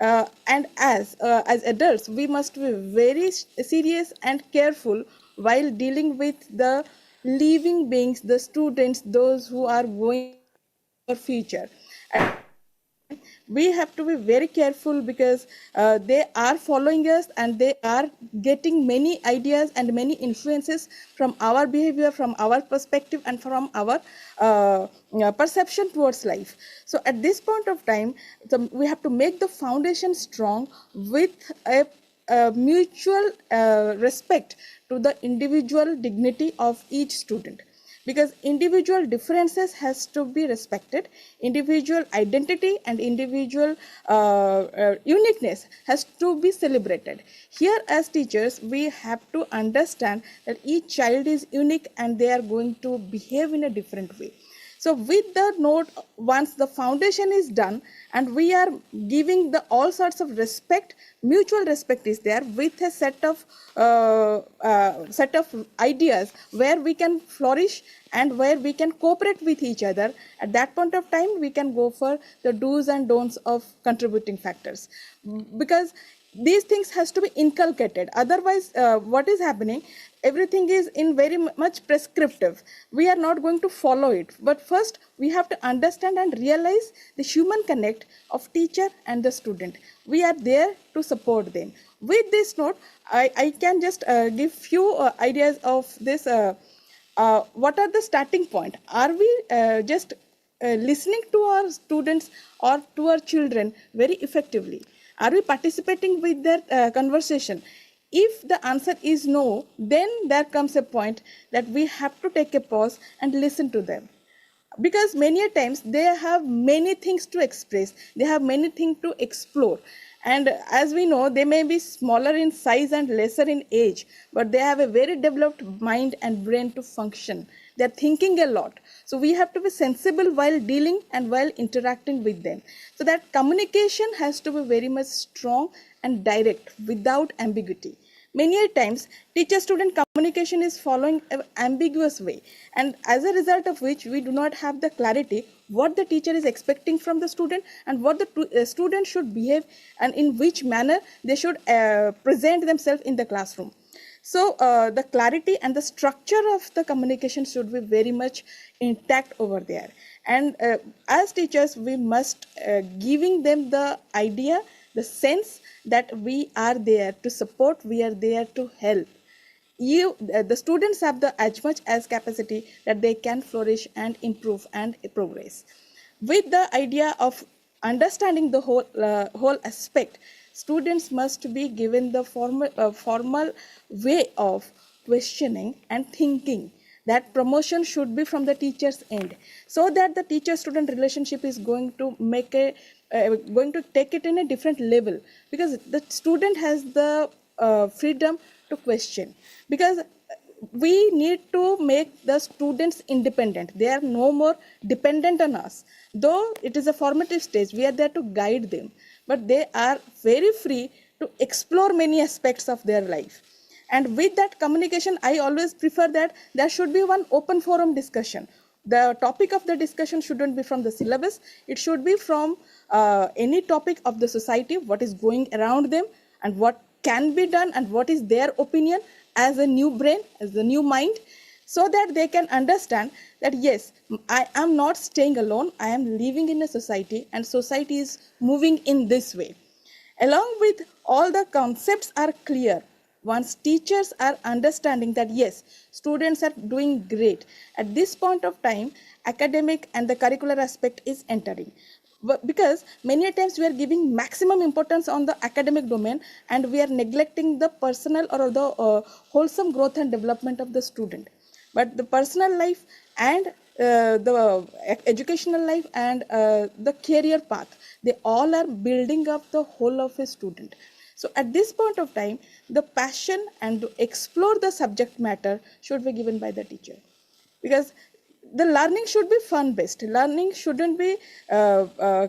S7: and as adults, we must be very serious and careful while dealing with the living beings, the students, those who are going for future. And we have to be very careful, because they are following us and they are getting many ideas and many influences from our behavior, from our perspective, and from our perception towards life. So at this point of time, we have to make the foundation strong with a mutual respect to the individual dignity of each student. Because individual differences has to be respected, individual identity and individual uniqueness has to be celebrated. Here as teachers, we have to understand that each child is unique and they are going to behave in a different way. So with the note, once the foundation is done and we are giving the all sorts of respect, mutual respect is there, with a set of ideas where we can flourish and where we can cooperate with each other. At that point of time, we can go for the do's and don'ts of contributing factors, because these things has to be inculcated. Otherwise, what is happening? Everything is in very much prescriptive. We are not going to follow it. But first, we have to understand and realize the human connect of teacher and the student. We are there to support them. With this note, I can just give few ideas of this. What are the starting point? Are we just listening to our students or to our children very effectively? Are we participating with their conversation? If the answer is no, then there comes a point that we have to take a pause and listen to them. Because many a times they have many things to express, they have many things to explore. And as we know, they may be smaller in size and lesser in age, but they have a very developed mind and brain to function. They're thinking a lot. So we have to be sensible while dealing and while interacting with them. So that communication has to be very much strong and direct without ambiguity. Many a times, teacher-student communication is following an ambiguous way, and as a result of which we do not have the clarity what the teacher is expecting from the student and what the student should behave and in which manner they should present themselves in the classroom. So the clarity and the structure of the communication should be very much intact over there. And as teachers, we must giving them the idea, the sense that we are there to support, we are there to help. The students have the as much as capacity that they can flourish and improve and progress. with the idea of understanding the whole aspect, students must be given the formal way of questioning and thinking. That promotion should be from the teacher's end, so that the teacher-student relationship is going to going to take it in a different level, because the student has the freedom to question, because we need to make the students independent. They are no more dependent on us. Though it is a formative stage, we are there to guide them, but they are very free to explore many aspects of their life. And with that communication, I always prefer that there should be one open forum discussion. The topic of the discussion shouldn't be from the syllabus. It should be from any topic of the society, what is going around them, and what can be done, and what is their opinion as a new brain, as a new mind, so that they can understand that yes, I am not staying alone, I am living in a society, and society is moving in this way. Along with all the concepts are clear, once teachers are understanding that yes, students are doing great, at this point of time, academic and the curricular aspect is entering. Because many times we are giving maximum importance on the academic domain, and we are neglecting the personal or the wholesome growth and development of the student. But the personal life and the educational life and the career path, they all are building up the whole of a student. So at this point of time, the passion and to explore the subject matter should be given by the teacher, because the learning should be fun based. Learning shouldn't be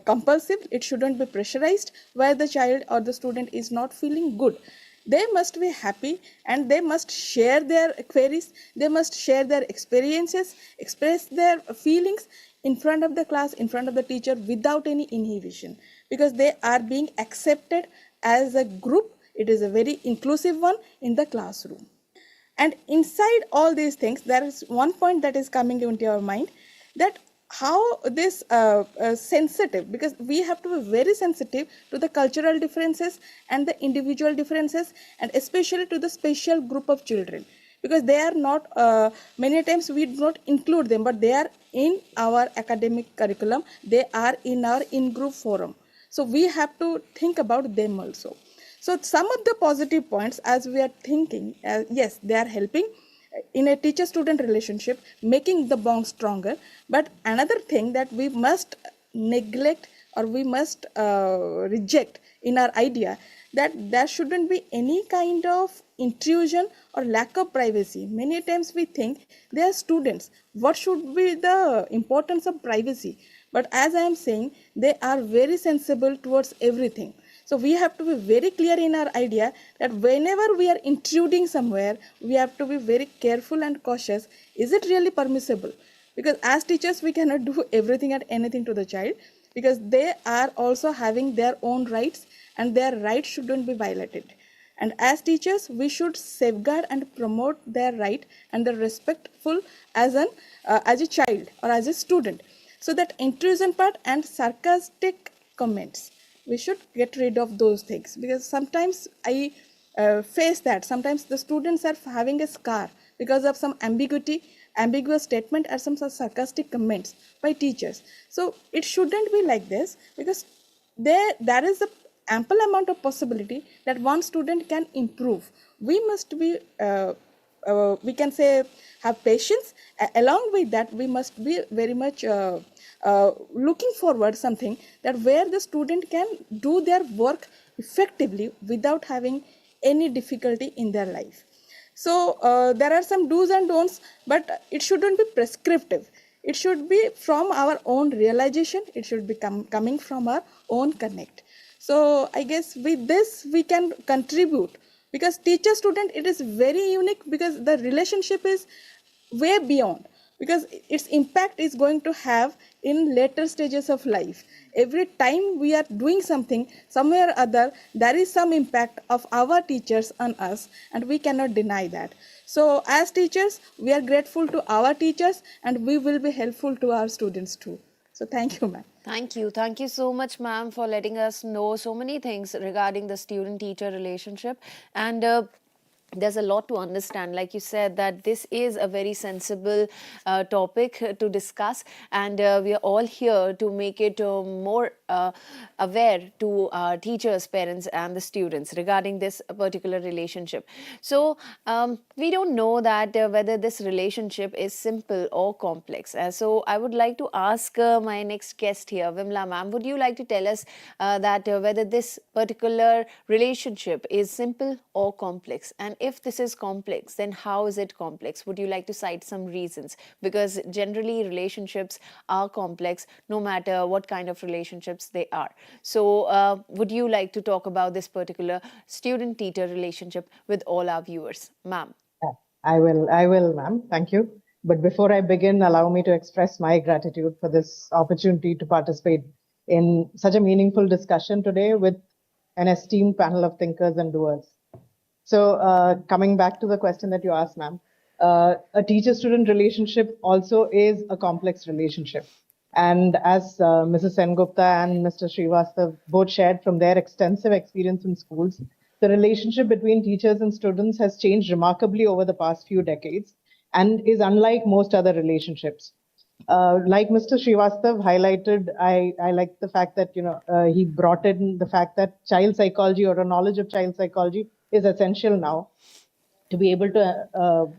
S7: compulsive, it shouldn't be pressurized where the child or the student is not feeling good. They must be happy, and they must share their queries, they must share their experiences, express their feelings in front of the class, in front of the teacher, without any inhibition, because they are being accepted as a group. It is a very inclusive one in the classroom. And inside all these things, there is one point that is coming into your mind, that how this sensitive, because we have to be very sensitive to the cultural differences and the individual differences, and especially to the special group of children, because they are not, many times we do not include them, but they are in our academic curriculum, they are in our in-group forum. So we have to think about them also. So some of the positive points, as we are thinking, yes, they are helping in a teacher-student relationship, making the bond stronger. But another thing that we must neglect, or we must reject in our idea, that there shouldn't be any kind of intrusion or lack of privacy. Many times we think they are students, what should be the importance of privacy? But as I am saying, they are very sensible towards everything. So we have to be very clear in our idea that whenever we are intruding somewhere, we have to be very careful and cautious. Is it really permissible? Because as teachers, we cannot do everything and anything to the child, because they are also having their own rights, and their rights shouldn't be violated. And as teachers, we should safeguard and promote their right and the respectful as a child or as a student. So that intrusion part and sarcastic comments, we should get rid of those things, because sometimes I face that. Sometimes the students are having a scar because of some ambiguous statement, or some sarcastic comments by teachers. So it shouldn't be like this, because there is a ample amount of possibility that one student can improve. We must be we can say have patience. Along with that, we must be very much looking forward something that where the student can do their work effectively without having any difficulty in their life. So there are some do's and don'ts, but it shouldn't be prescriptive. It should be from our own realization. It should be coming from our own connect. So I guess with this we can contribute, because teacher student, it is very unique, because the relationship is way beyond, because its impact is going to have in later stages of life. Every time we are doing something, somewhere or other, there is some impact of our teachers on us, and we cannot deny that. So as teachers, we are grateful to our teachers, and we will be helpful to our students too. So thank you, ma'am.
S3: Thank you. Thank you so much, ma'am, for letting us know so many things regarding the student-teacher relationship. And there's a lot to understand. Like you said, that this is a very sensible topic to discuss, and we are all here to make it more aware to teachers, parents, and the students regarding this particular relationship. So we don't know that whether this relationship is simple or complex. So I would like to ask my next guest here, Vimla ma'am, would you like to tell us that whether this particular relationship is simple or complex? And if this is complex, then how is it complex? Would you like to cite some reasons? Because generally relationships are complex no matter what kind of relationships they are. So would you like to talk about this particular student-teacher relationship with all our viewers? Ma'am.
S8: I will, ma'am. Thank you. But before I begin, allow me to express my gratitude for this opportunity to participate in such a meaningful discussion today with an esteemed panel of thinkers and doers. So coming back to the question that you asked, ma'am, a teacher-student relationship also is a complex relationship. And as Mrs. Sengupta and Mr. Srivastav both shared from their extensive experience in schools, the relationship between teachers and students has changed remarkably over the past few decades and is unlike most other relationships. Like Mr. Srivastav highlighted, I like the fact that he brought in the fact that child psychology or a knowledge of child psychology is essential now to be able to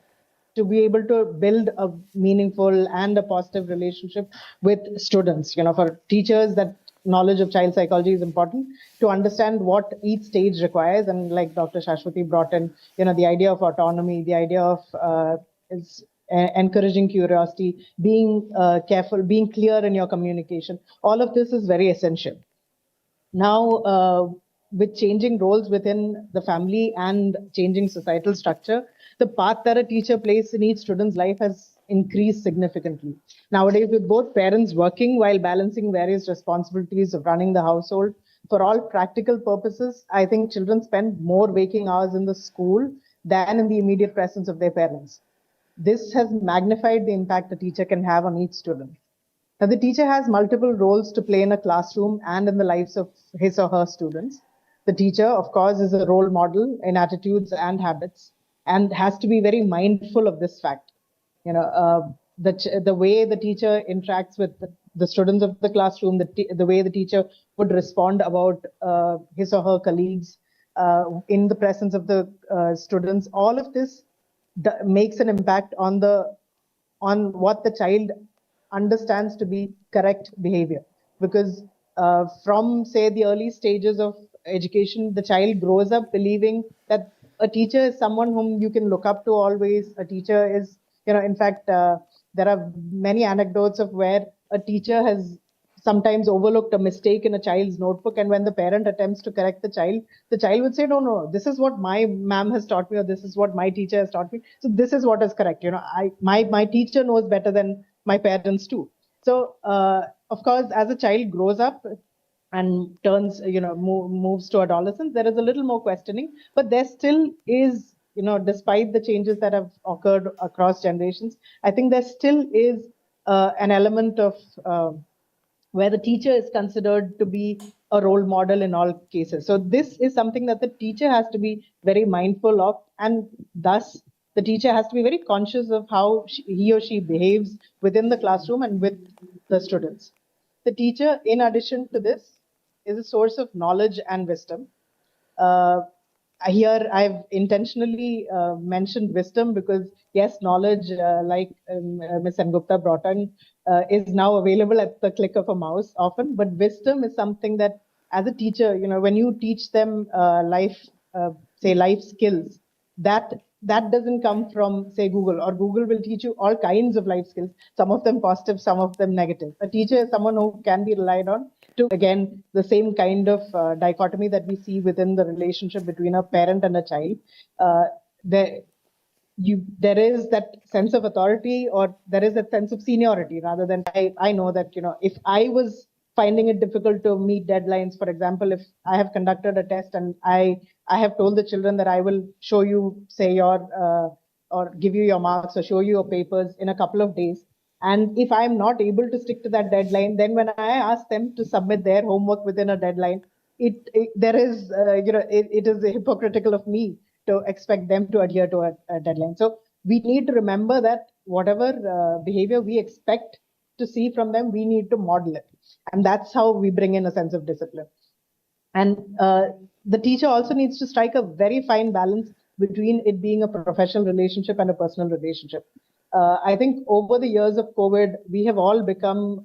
S8: build a meaningful and a positive relationship with students. For teachers, that knowledge of child psychology is important to understand what each stage requires. And like Dr. Shashwati brought in, the idea of autonomy, the idea of encouraging curiosity, being careful, being clear in your communication. All of this is very essential. Now, with changing roles within the family and changing societal structure, the part that a teacher plays in each student's life has increased significantly. Nowadays, with both parents working while balancing various responsibilities of running the household, for all practical purposes, I think children spend more waking hours in the school than in the immediate presence of their parents. This has magnified the impact a teacher can have on each student. Now, the teacher has multiple roles to play in a classroom and in the lives of his or her students. The teacher, of course, is a role model in attitudes and habits and has to be very mindful of this fact. The way the teacher interacts with the students of the classroom, the way the teacher would respond about his or her colleagues in the presence of the students, all of this makes an impact on what the child understands to be correct behavior. Because from, say, the early stages of education, the child grows up believing that a teacher is someone whom you can look up to always. A teacher is, in fact, there are many anecdotes of where a teacher has sometimes overlooked a mistake in a child's notebook, and when the parent attempts to correct the child would say, no, this is what my ma'am has taught me, or this is what my teacher has taught me, so this is what is correct. My teacher knows better than my parents too. So of course, as a child grows up and turns, moves to adolescence, there is a little more questioning, but there still is, despite the changes that have occurred across generations, I think there still is an element of where the teacher is considered to be a role model in all cases. So this is something that the teacher has to be very mindful of, and thus the teacher has to be very conscious of how he or she behaves within the classroom and with the students. The teacher, in addition to this, is a source of knowledge and wisdom. Here, I've intentionally mentioned wisdom because, yes, knowledge, like Ms. Sengupta brought in, is now available at the click of a mouse often. But wisdom is something that, as a teacher, when you teach them life skills, that doesn't come from, say, Google, or Google will teach you all kinds of life skills, some of them positive, some of them negative. A teacher is someone who can be relied on to, again, the same kind of dichotomy that we see within the relationship between a parent and a child. There is that sense of authority, or there is that sense of seniority, rather than I know that, if I was finding it difficult to meet deadlines, for example, if I have conducted a test and I have told the children that I will show you, say, your or give you your marks or show you your papers in a couple of days, and if I'm not able to stick to that deadline, then when I ask them to submit their homework within a deadline, it is hypocritical of me to expect them to adhere to a deadline. So we need to remember that whatever behavior we expect to see from them, we need to model it. And that's how we bring in a sense of discipline. And the teacher also needs to strike a very fine balance between it being a professional relationship and a personal relationship. I think over the years of COVID, we have all become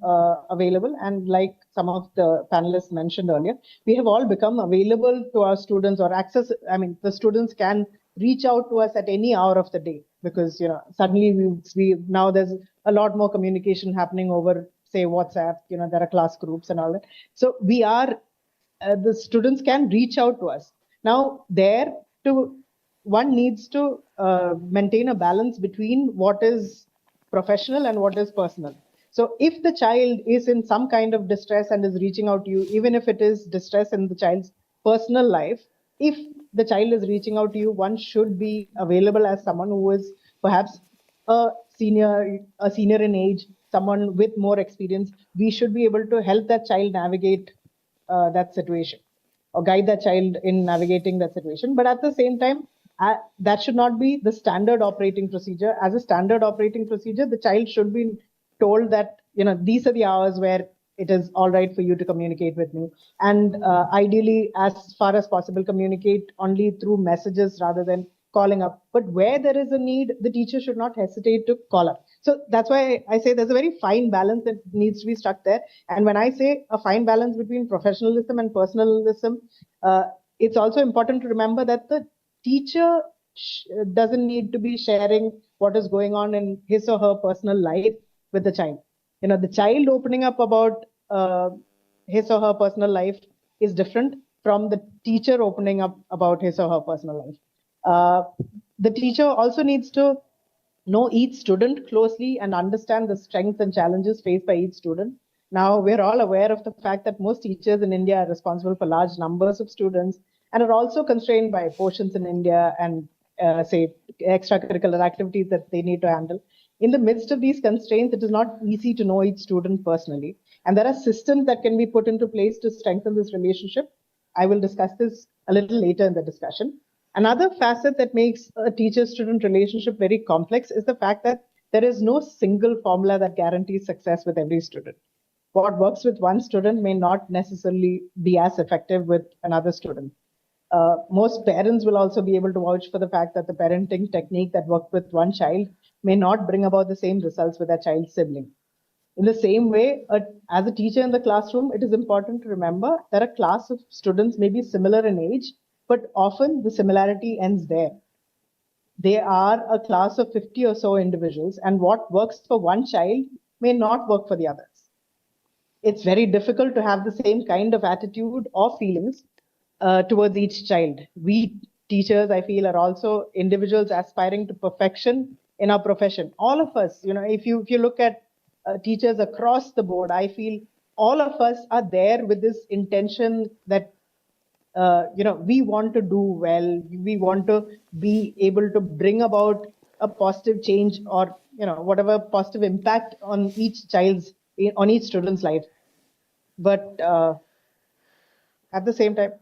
S8: available. And like some of the panelists mentioned earlier, we have all become available to our students or access. I mean, the students can reach out to us at any hour of the day because, suddenly we now there's a lot more communication happening over, say, WhatsApp, there are class groups and all that. So we are the students can reach out to us. Now, one needs to maintain a balance between what is professional and what is personal. So if the child is in some kind of distress and is reaching out to you, even if it is distress in the child's personal life, if the child is reaching out to you, one should be available as someone who is perhaps a senior in age, someone with more experience. We should be able to help that child navigate that situation or guide that child in navigating that situation. But at the same time, that should not be the standard operating procedure. As a standard operating procedure, the child should be told that, these are the hours where it is all right for you to communicate with me. And ideally, as far as possible, communicate only through messages rather than calling up. But where there is a need, the teacher should not hesitate to call up. So that's why I say there's a very fine balance that needs to be struck there. And when I say a fine balance between professionalism and personalism, it's also important to remember that the teacher doesn't need to be sharing what is going on in his or her personal life with the child. The child opening up about his or her personal life is different from the teacher opening up about his or her personal life. The teacher also needs to know each student closely and understand the strengths and challenges faced by each student. Now, we're all aware of the fact that most teachers in India are responsible for large numbers of students and are also constrained by portions in India and, say, extracurricular activities that they need to handle. In the midst of these constraints, it is not easy to know each student personally. And there are systems that can be put into place to strengthen this relationship. I will discuss this a little later in the discussion. Another facet that makes a teacher-student relationship very complex is the fact that there is no single formula that guarantees success with every student. What works with one student may not necessarily be as effective with another student. Most parents will also be able to vouch for the fact that the parenting technique that worked with one child may not bring about the same results with their child's sibling. In the same way, as a teacher in the classroom, it is important to remember that a class of students may be similar in age, but often the similarity ends there. They are a class of 50 or so individuals, and what works for one child may not work for the others. It's very difficult to have the same kind of attitude or feelings towards each child. We teachers, I feel, are also individuals aspiring to perfection in our profession. All of us, if you look at teachers across the board, I feel all of us are there with this intention that we want to do well. We want to be able to bring about a positive change or whatever positive impact on each student's life. But at the same time,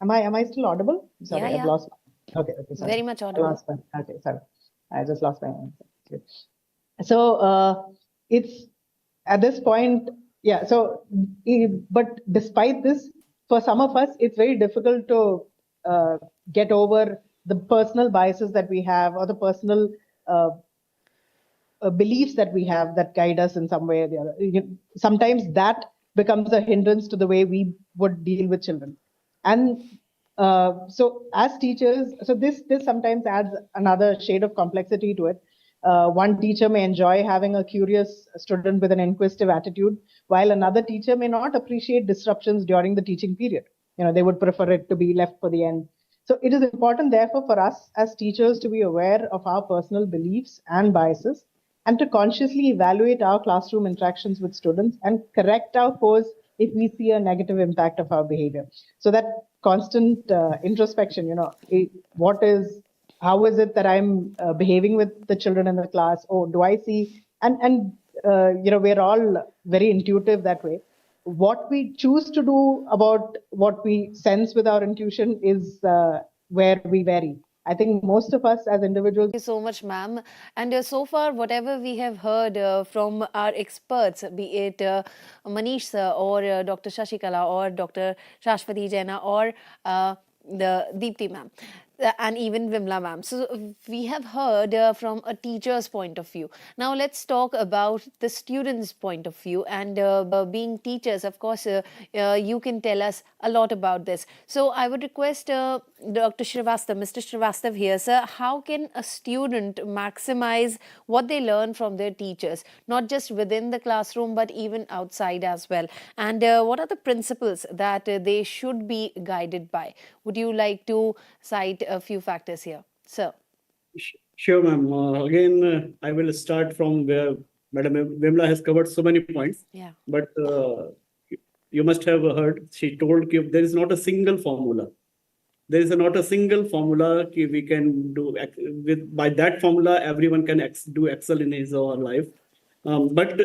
S8: am I still audible? Sorry,
S3: Yeah.
S8: I've lost. Okay, sorry.
S3: Very much audible.
S8: Okay, sorry. I just lost my answer. So it's at this point, yeah. So, but despite this, for some of us, it's very difficult to get over the personal biases that we have or the personal beliefs that we have that guide us in some way or the other. Sometimes that becomes a hindrance to the way we would deal with children. And so as teachers, so this sometimes adds another shade of complexity to it. One teacher may enjoy having a curious student with an inquisitive attitude, while another teacher may not appreciate disruptions during the teaching period. They would prefer it to be left for the end. So it is important, therefore, for us as teachers to be aware of our personal beliefs and biases and to consciously evaluate our classroom interactions with students and correct our course if we see a negative impact of our behavior. So that constant introspection, how is it that I'm behaving with the children in the class? Or do I see, and we're all very intuitive that way. What we choose to do about what we sense with our intuition is where we vary. I think most of us as individuals.
S3: Thank you so much, ma'am. And so far, whatever we have heard from our experts, be it Manish sir or Dr. Shashikala or Dr. Shashwati Jaina or the Deepti ma'am. And even Vimla ma'am. So we have heard from a teacher's point of view. Now let's talk about the students' point of view. And being teachers, of course, you can tell us a lot about this. So I would request Dr. Srivastav, Mr. Srivastav here, sir, how can a student maximize what they learn from their teachers, not just within the classroom, but even outside as well? And what are the principles that they should be guided by? Would you like to cite a few factors here, sir?
S6: Sure, ma'am. Again, I will start from where Madam Vimla has covered so many points.
S3: Yeah.
S6: But you must have heard, she told that there is not a single formula. There is not a single formula we can do. By that formula, everyone can do excel in his or her life. But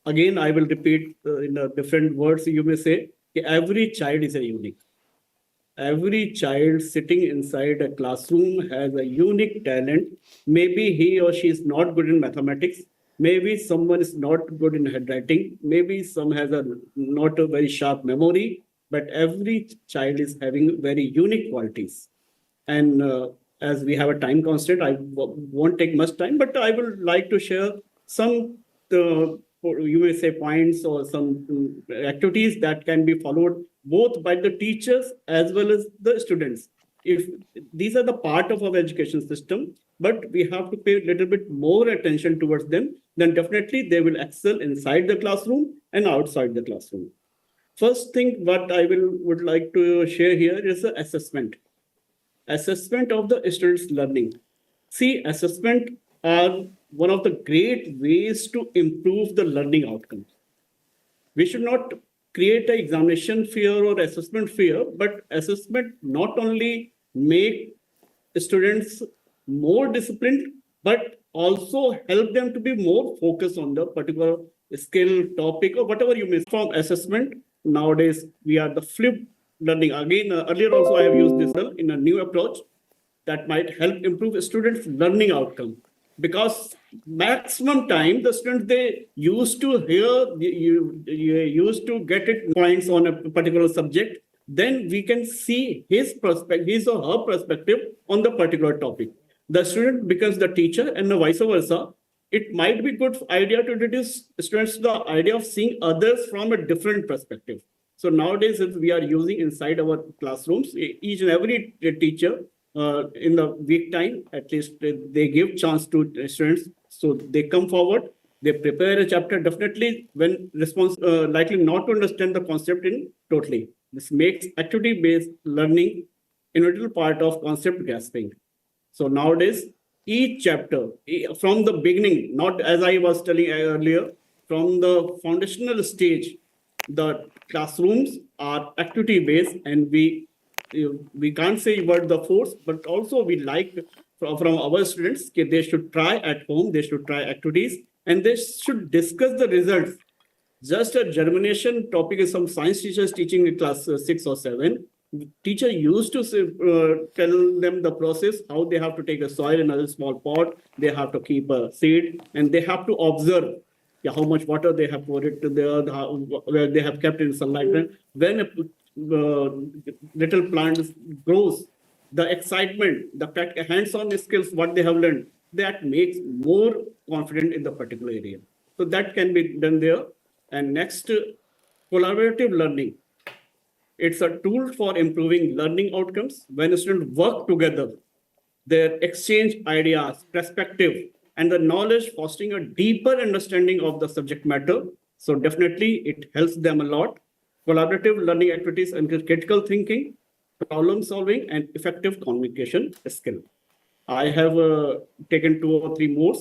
S6: again, I will repeat in different words. You may say, every child is a unique. Every child sitting inside a classroom has a unique talent. Maybe he or she is not good in mathematics. Maybe someone is not good in handwriting. Maybe some has not a very sharp memory. But every child is having very unique qualities. And as we have a time constraint, I won't take much time, but I would like to share some, you may say, points or some activities that can be followed both by the teachers as well as the students. If these are the part of our education system, but we have to pay a little bit more attention towards them, then definitely they will excel inside the classroom and outside the classroom. First thing what I would like to share here is the assessment. Assessment of the students' learning. See, assessment are one of the great ways to improve the learning outcomes. We should not create an examination fear or assessment fear, but assessment not only make students more disciplined, but also help them to be more focused on the particular skill, topic, or whatever you may from assessment. Nowadays, we are the flipped learning. Again, earlier also I have used this in a new approach that might help improve students' learning outcome. Because maximum time, the students, they used to hear, you used to get it points on a particular subject. Then we can see his or her perspective on the particular topic. The student becomes the teacher and vice versa. It might be good idea to introduce students to the idea of seeing others from a different perspective. So nowadays, we are using inside our classrooms, each and every teacher in the week time, at least they give chance to students. So they come forward, they prepare a chapter. Definitely when response likely not to understand the concept in totally. This makes activity-based learning integral part of concept grasping. So nowadays, each chapter from the beginning, not as I was telling earlier, from the foundational stage, the classrooms are activity-based, and we can't say about the force, but also we like from our students, they should try at home, they should try activities, and they should discuss the results. Just a germination topic is some science teachers teaching in class 6 or 7. Teacher used to say, tell them the process, how they have to take a soil in a small pot, they have to keep a seed, and they have to observe how much water they have poured it to where they have kept in sunlight. When a little plant grows, the excitement, the hands-on skills, what they have learned, that makes more confident in the particular area. So that can be done there. And next, collaborative learning. It's a tool for improving learning outcomes. When students work together, their exchange ideas, perspective, and the knowledge, fostering a deeper understanding of the subject matter. So definitely it helps them a lot. Collaborative learning activities and critical thinking, problem solving, and effective communication skill. I have taken 2 or 3 more.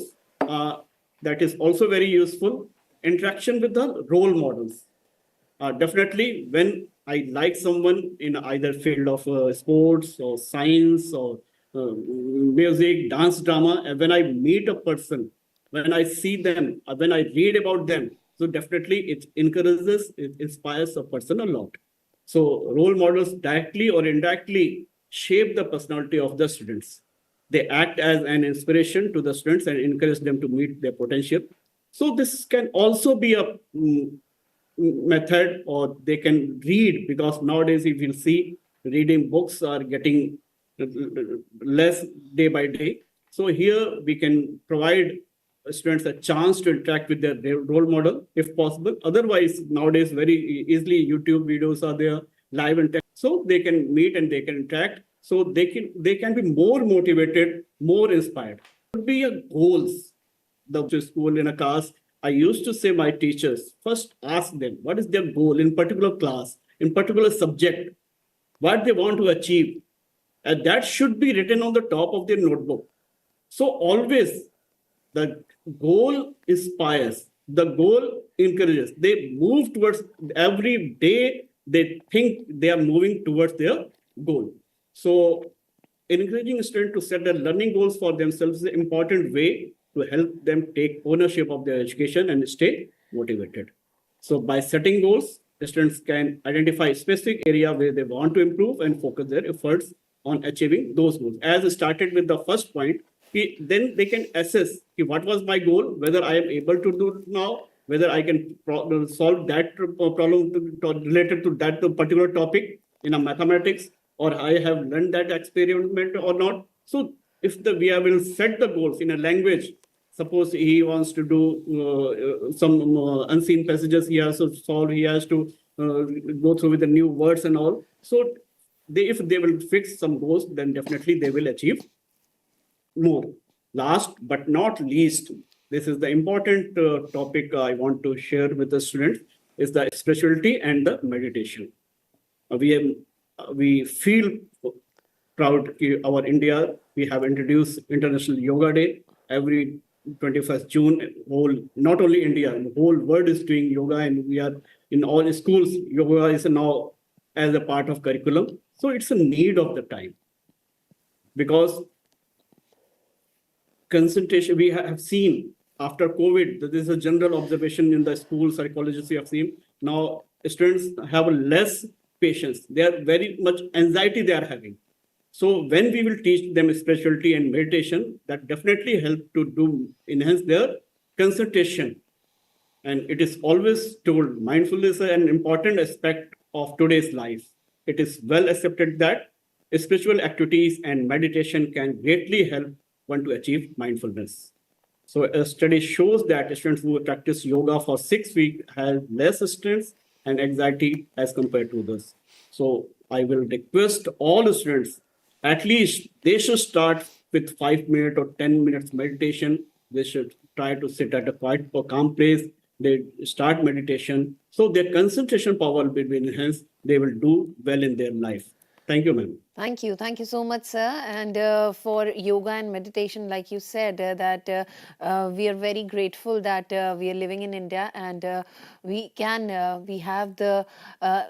S6: That is also very useful. Interaction with the role models. Definitely when I like someone in either field of sports or science or music, dance, drama, and when I meet a person, when I see them, when I read about them, so definitely it encourages, it inspires a person a lot. So role models directly or indirectly shape the personality of the students. They act as an inspiration to the students and encourage them to meet their potential. So this can also be a method, or they can read, because nowadays if you see, reading books are getting less day by day. So here we can provide students a chance to interact with their role model if possible. Otherwise, nowadays very easily YouTube videos are there, live and text, so they can meet and they can interact. So they can be more motivated, more inspired. Could be a goals. The school in a class, I used to say my teachers, first ask them what is their goal in particular class, in particular subject, what they want to achieve. And that should be written on the top of their notebook. So always the goal inspires, the goal encourages. They move towards, every day they think they are moving towards their goal. So encouraging students to set their learning goals for themselves is an important way to help them take ownership of their education and stay motivated. So by setting goals, the students can identify a specific area where they want to improve and focus their efforts on achieving those goals. As I started with the first point, then they can assess what was my goal, whether I am able to do it now, whether I can solve that problem related to that particular topic in a mathematics, or I have learned that experiment or not. So if we will set the goals in a language, suppose he wants to do some unseen passages, he has to solve, he has to go through with the new words and all. So if they will fix some goals, then definitely they will achieve more. Last but not least, this is the important topic I want to share with the students, is the spirituality and the meditation. We feel proud our India, we have introduced International Yoga Day every 21st June. Not only India, the whole world is doing yoga, and we are in all schools. Yoga is now as a part of curriculum. So it's a need of the time, because concentration, we have seen after COVID, that this is a general observation in the school psychologists we have seen. Now students have less patience. They are very much anxiety they are having. So when we will teach them spirituality and meditation, that definitely help to enhance their concentration. And it is always told, mindfulness is an important aspect of today's life. It is well accepted that spiritual activities and meditation can greatly help one to achieve mindfulness. So a study shows that students who practice yoga for 6 weeks have less stress and anxiety as compared to others. So I will request all the students, at least they should start with 5 minutes or 10 minutes meditation. They should try to sit at a quiet or calm place. They start meditation. So their concentration power will be enhanced. They will do well in their life. Thank you, ma'am.
S3: Thank you. Thank you so much, sir. And for yoga and meditation, like you said, that we are very grateful that we are living in India, and we have the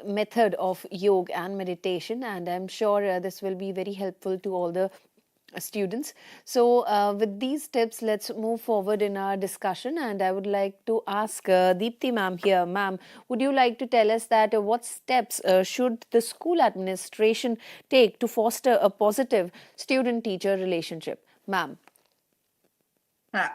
S3: method of yoga and meditation, and I'm sure this will be very helpful to all the students. So with these tips, let's move forward in our discussion, and I would like to ask Deepti ma'am here. Ma'am, would you like to tell us that what steps should the school administration take to foster a positive student-teacher relationship? Ma'am.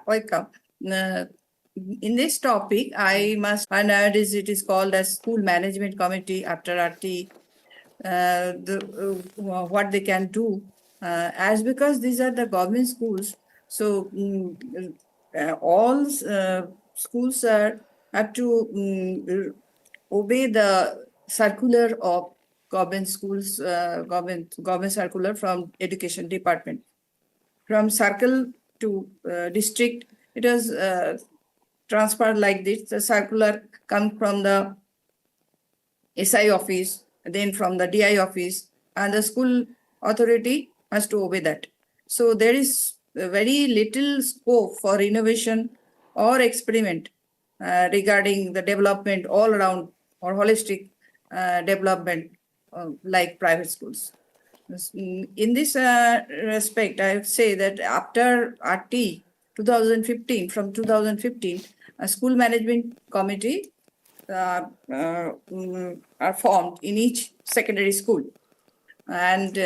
S5: Welcome. In this topic, I must, nowadays it is called as School Management Committee after RT, what they can do. As because these are the government schools, so all schools have to obey the circular of government schools, government circular from education department. From circle to district, it was transferred like this. The circular comes from the SI office, then from the DI office, and the school authority has to obey that. So there is very little scope for innovation or experiment regarding the development all around or holistic development like private schools. In this respect, I would say that after RT 2015, from 2015, a school management committee are formed in each secondary school. And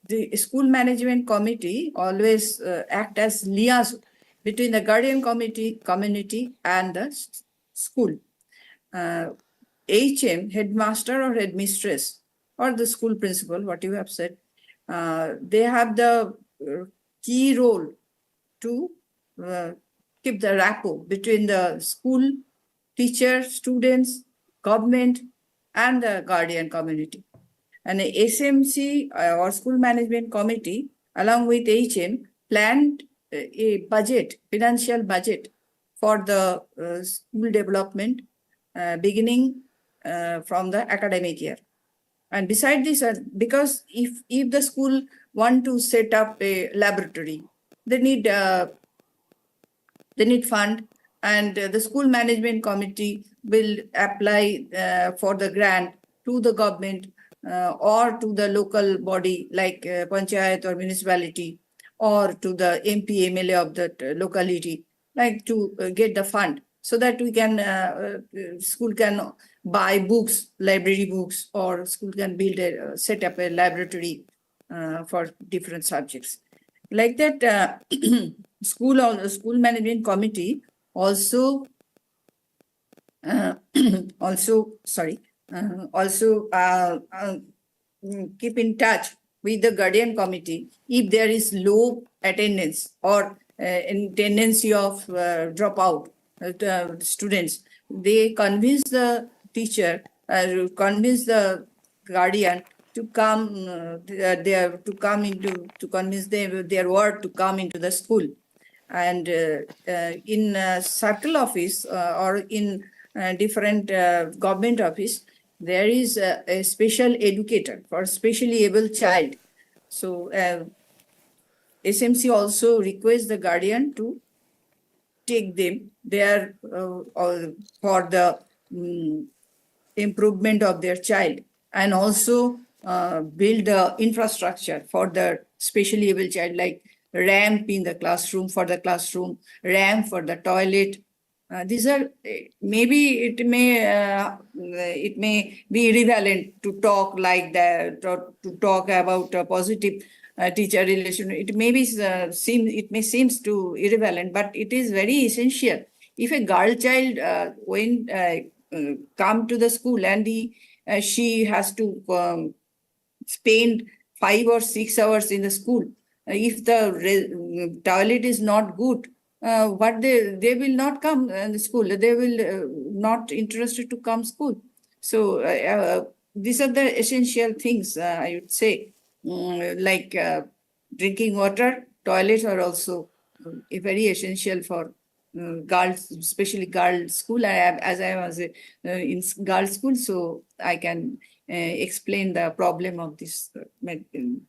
S5: the school management committee always act as liaison between the guardian community and the school. HM, headmaster or headmistress, or the school principal, what you have said, they have the key role to keep the rapport between the school, teacher, students, government, and the guardian community. And the SMC or School Management Committee, along with HM, planned a budget, financial budget for the school development beginning from the academic year. And beside this, because if the school want to set up a laboratory, they need fund, and the school management committee will apply for the grant to the government or to the local body like panchayat or municipality, or to the MP, MLA of that locality, like to get the fund, so that we can, school can buy books, library books, or school can build set up a laboratory for different subjects. Like that, school management committee also keep in touch with the guardian committee if there is low attendance or in tendency of dropout students. They convince the teacher, convince the guardian to come to convince them their word to come into the school. And in circle office or in different government office, there is a special educator for specially able child. So SMC also requests the guardian to take them there for the improvement of their child, and also build the infrastructure for the specially able child, like ramp in the classroom, ramp for the toilet. These are maybe it may be irrelevant to talk like that, or to talk about a positive teacher relation. It may be seems to irrelevant, but it is very essential. If a girl child come to the school and she has to spend 5 or 6 hours in the school, if the toilet is not good, but they will not come in the school. They will not interested to come school. So these are the essential things, I would say, like drinking water, toilets are also very essential for girls, especially girls school. As I was in girls school, so I can explain the problem of this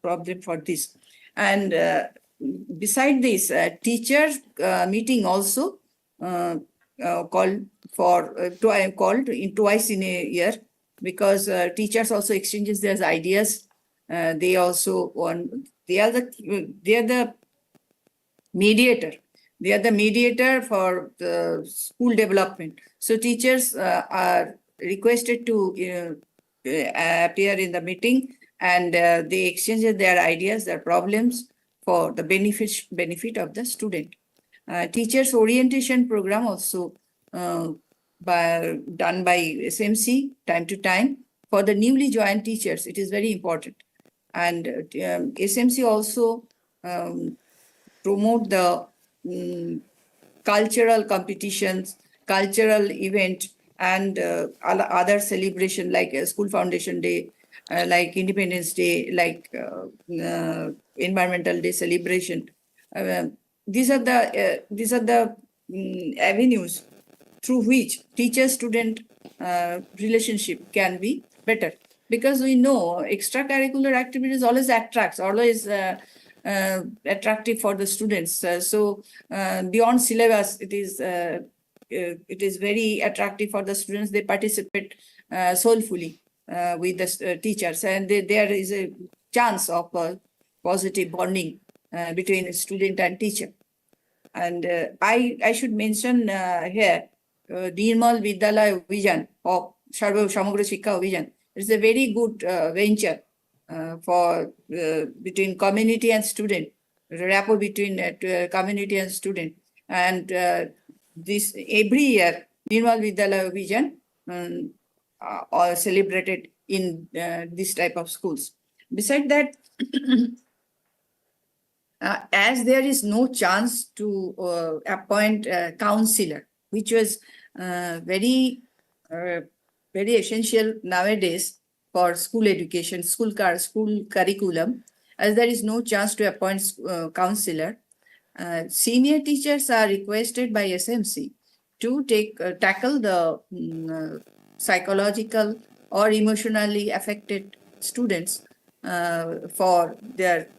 S5: problem for this. And beside this, teachers meeting also called twice in a year, because teachers also exchanges their ideas. They also they are the mediator. They are the mediator for the school development. So teachers are requested to appear in the meeting, and they exchange their ideas, their problems for the benefit of the student. Teachers orientation program also done by SMC time to time for the newly joined teachers. It is very important. And SMC also promote the cultural competitions, cultural event, and other celebration like School Foundation Day, like Independence Day, like Environmental Day celebration. These are the avenues through which teacher-student relationship can be better. Because we know extracurricular activities always attracts, always attractive for the students. So beyond syllabus, it is very attractive for the students. They participate soulfully with the teachers, and there is a chance of positive bonding between student and teacher. And I should mention here Nirmal Vidyalaya Vision of Sarva Samagra Shikha Vision. It's a very good venture for between community and student, rapport between community and student. And this every year, Nirmal Vidyalaya Vision are celebrated in this type of schools. Besides that, as there is no chance to appoint a counselor, which was very essential nowadays for school education, school curriculum, as there is no chance to appoint counselor, senior teachers are requested by SMC to tackle the psychological or emotionally affected students for their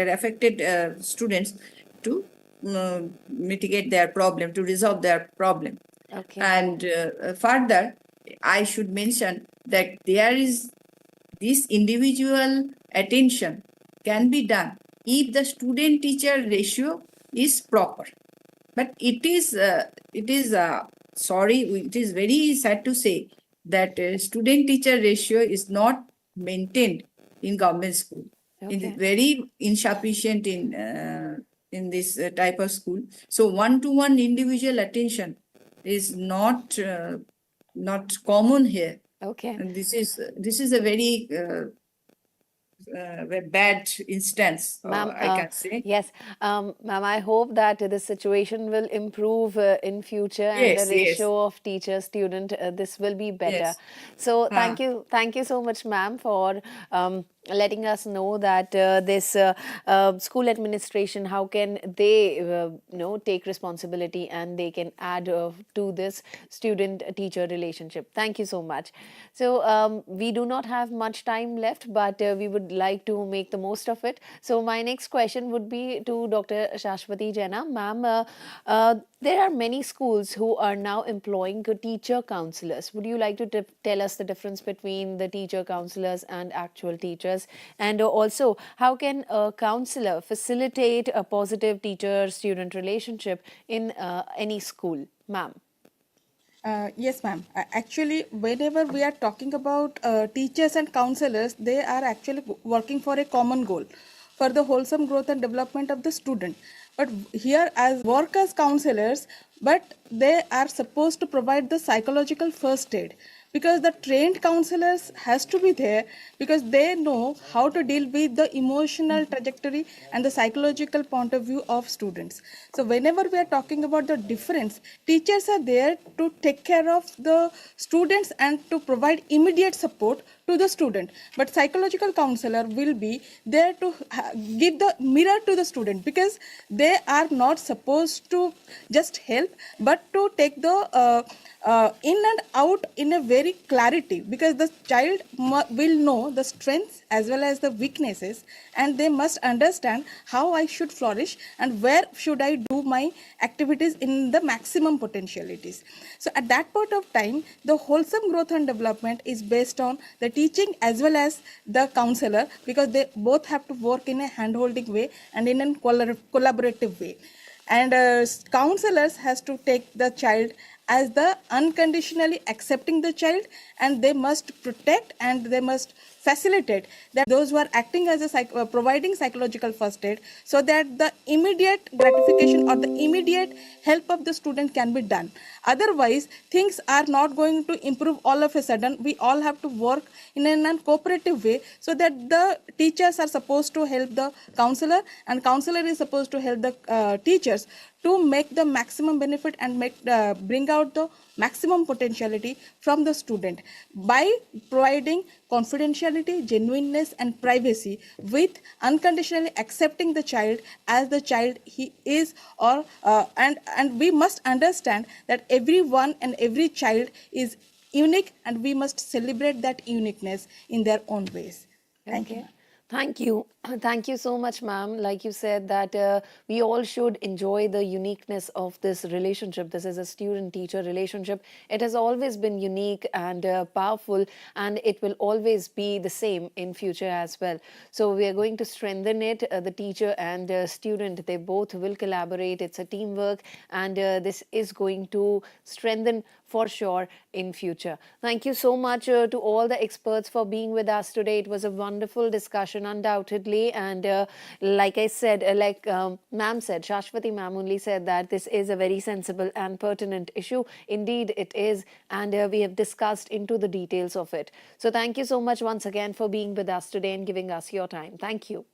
S5: affected students to mitigate their problem, to resolve their problem.
S3: Okay.
S5: And further, I should mention that there is this individual attention can be done if the student teacher ratio is proper. But it is very sad to say that student teacher ratio is not maintained in government school. It is very insufficient in this type of school. So one-to-one individual attention is not common here.
S3: Okay.
S5: And this is a very bad instance,
S3: Ma'am,
S5: I can say.
S3: yes. Ma'am, I hope that this situation will improve in future, and
S5: Yes,
S3: the
S5: yes.
S3: ratio of teacher-student, this will be better.
S5: Yes.
S3: So thank you so much, ma'am, for letting us know that this school administration, how can they take responsibility and they can add to this student-teacher relationship. Thank you so much. So we do not have much time left, but we would like to make the most of it. So my next question would be to Dr. Shashwati Jaina. Ma'am, there are many schools who are now employing teacher counselors. Would you like to tell us the difference between the teacher counselors and actual teachers? And also, how can a counselor facilitate a positive teacher-student relationship in any school? Ma'am.
S7: Yes, ma'am. Actually, whenever we are talking about teachers and counselors, they are actually working for a common goal, for the wholesome growth and development of the student. But here, as work as counselors, but they are supposed to provide the psychological first aid, because the trained counselors has to be there, because they know how to deal with the emotional trajectory and the psychological point of view of students. So whenever we are talking about the difference, teachers are there to take care of the students and to provide immediate support to the student, but psychological counselor will be there to give the mirror to the student, because they are not supposed to just help, but to take the in and out in a very clarity, because the child will know the strengths as well as the weaknesses, and they must understand how I should flourish and where should I do my activities in the maximum potentialities. So at that point of time, the wholesome growth and development is based on the teaching as well as the counselor, because they both have to work in a hand-holding way and in a collaborative way. And counselors has to take the child as the unconditionally accepting the child, and they must protect and they must facilitate that those who are acting as a providing psychological first aid, so that the immediate gratification or the immediate help of the student can be done. Otherwise, things are not going to improve all of a sudden. We all have to work in a non-cooperative way, so that the teachers are supposed to help the counselor and counselor is supposed to help the teachers to make the maximum benefit and bring out the maximum potentiality from the student by providing confidentiality, genuineness and privacy, with unconditionally accepting the child as the child he is, or and we must understand that everyone and every child is unique, and we must celebrate that uniqueness in their own ways. Thank you.
S3: Thank you. Thank you so much, ma'am. Like you said that we all should enjoy the uniqueness of this relationship. This is a student-teacher relationship. It has always been unique and powerful, and it will always be the same in future as well. So we are going to strengthen it. The teacher and student, they both will collaborate. It's a teamwork, and this is going to strengthen for sure in future. Thank you so much to all the experts for being with us today. It was a wonderful discussion, undoubtedly. And like I said, ma'am said, Shashwati ma'am only said that this is a very sensible and pertinent issue. Indeed, it is. And we have discussed into the details of it. So thank you so much once again for being with us today and giving us your time. Thank you.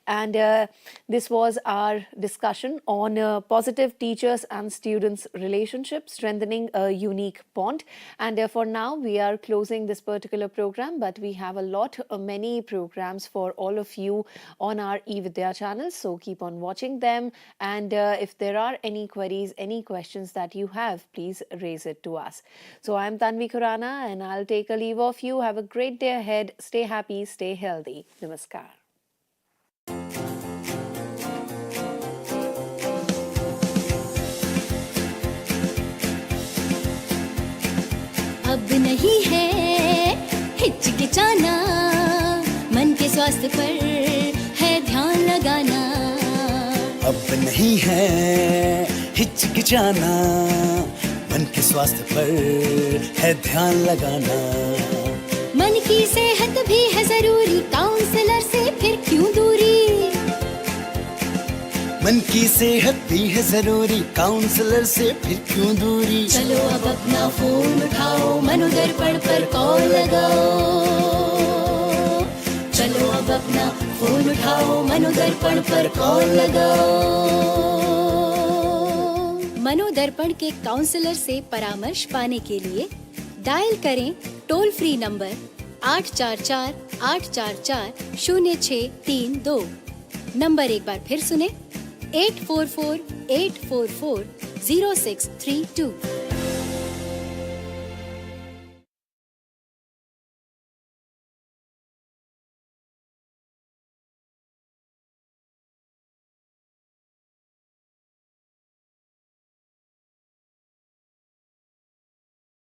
S3: And this was our discussion on positive teachers and students relationship, strengthening a unique bond. And for now, we are closing this particular program, but we have many programs for all of you on our eVidya channel. So keep on watching them. And if there are any queries, any questions that you have, please raise it to us. So I'm Tanvi Khurana, and I'll take a leave of you. Have a great day ahead. Stay happy, stay healthy. Namaskar.
S1: अब नहीं है हिचकिचाना, मन के स्वास्थ्य पर है ध्यान लगाना।
S2: अब नहीं है हिचकिचाना, मन के स्वास्थ्य पर है ध्यान लगाना।
S1: मन की सेहत भी है जरूरी, काउंसलर से फिर क्यों दूरी।
S2: मन की सेहत भी है जरूरी, काउंसलर से फिर क्यों दूरी।
S1: चलो अब अपना फोन उठाओ, मनोदर्पण पर कॉल लगाओ। चलो अब अपना फोन उठाओ, मनोदर्पण पर कॉल लगाओ। मनोदर्पण के काउंसलर से परामर्श पाने के लिए डायल करें टोल फ्री नंबर 844-844-0632। नंबर एक बार फिर सुने, 844-844-0632।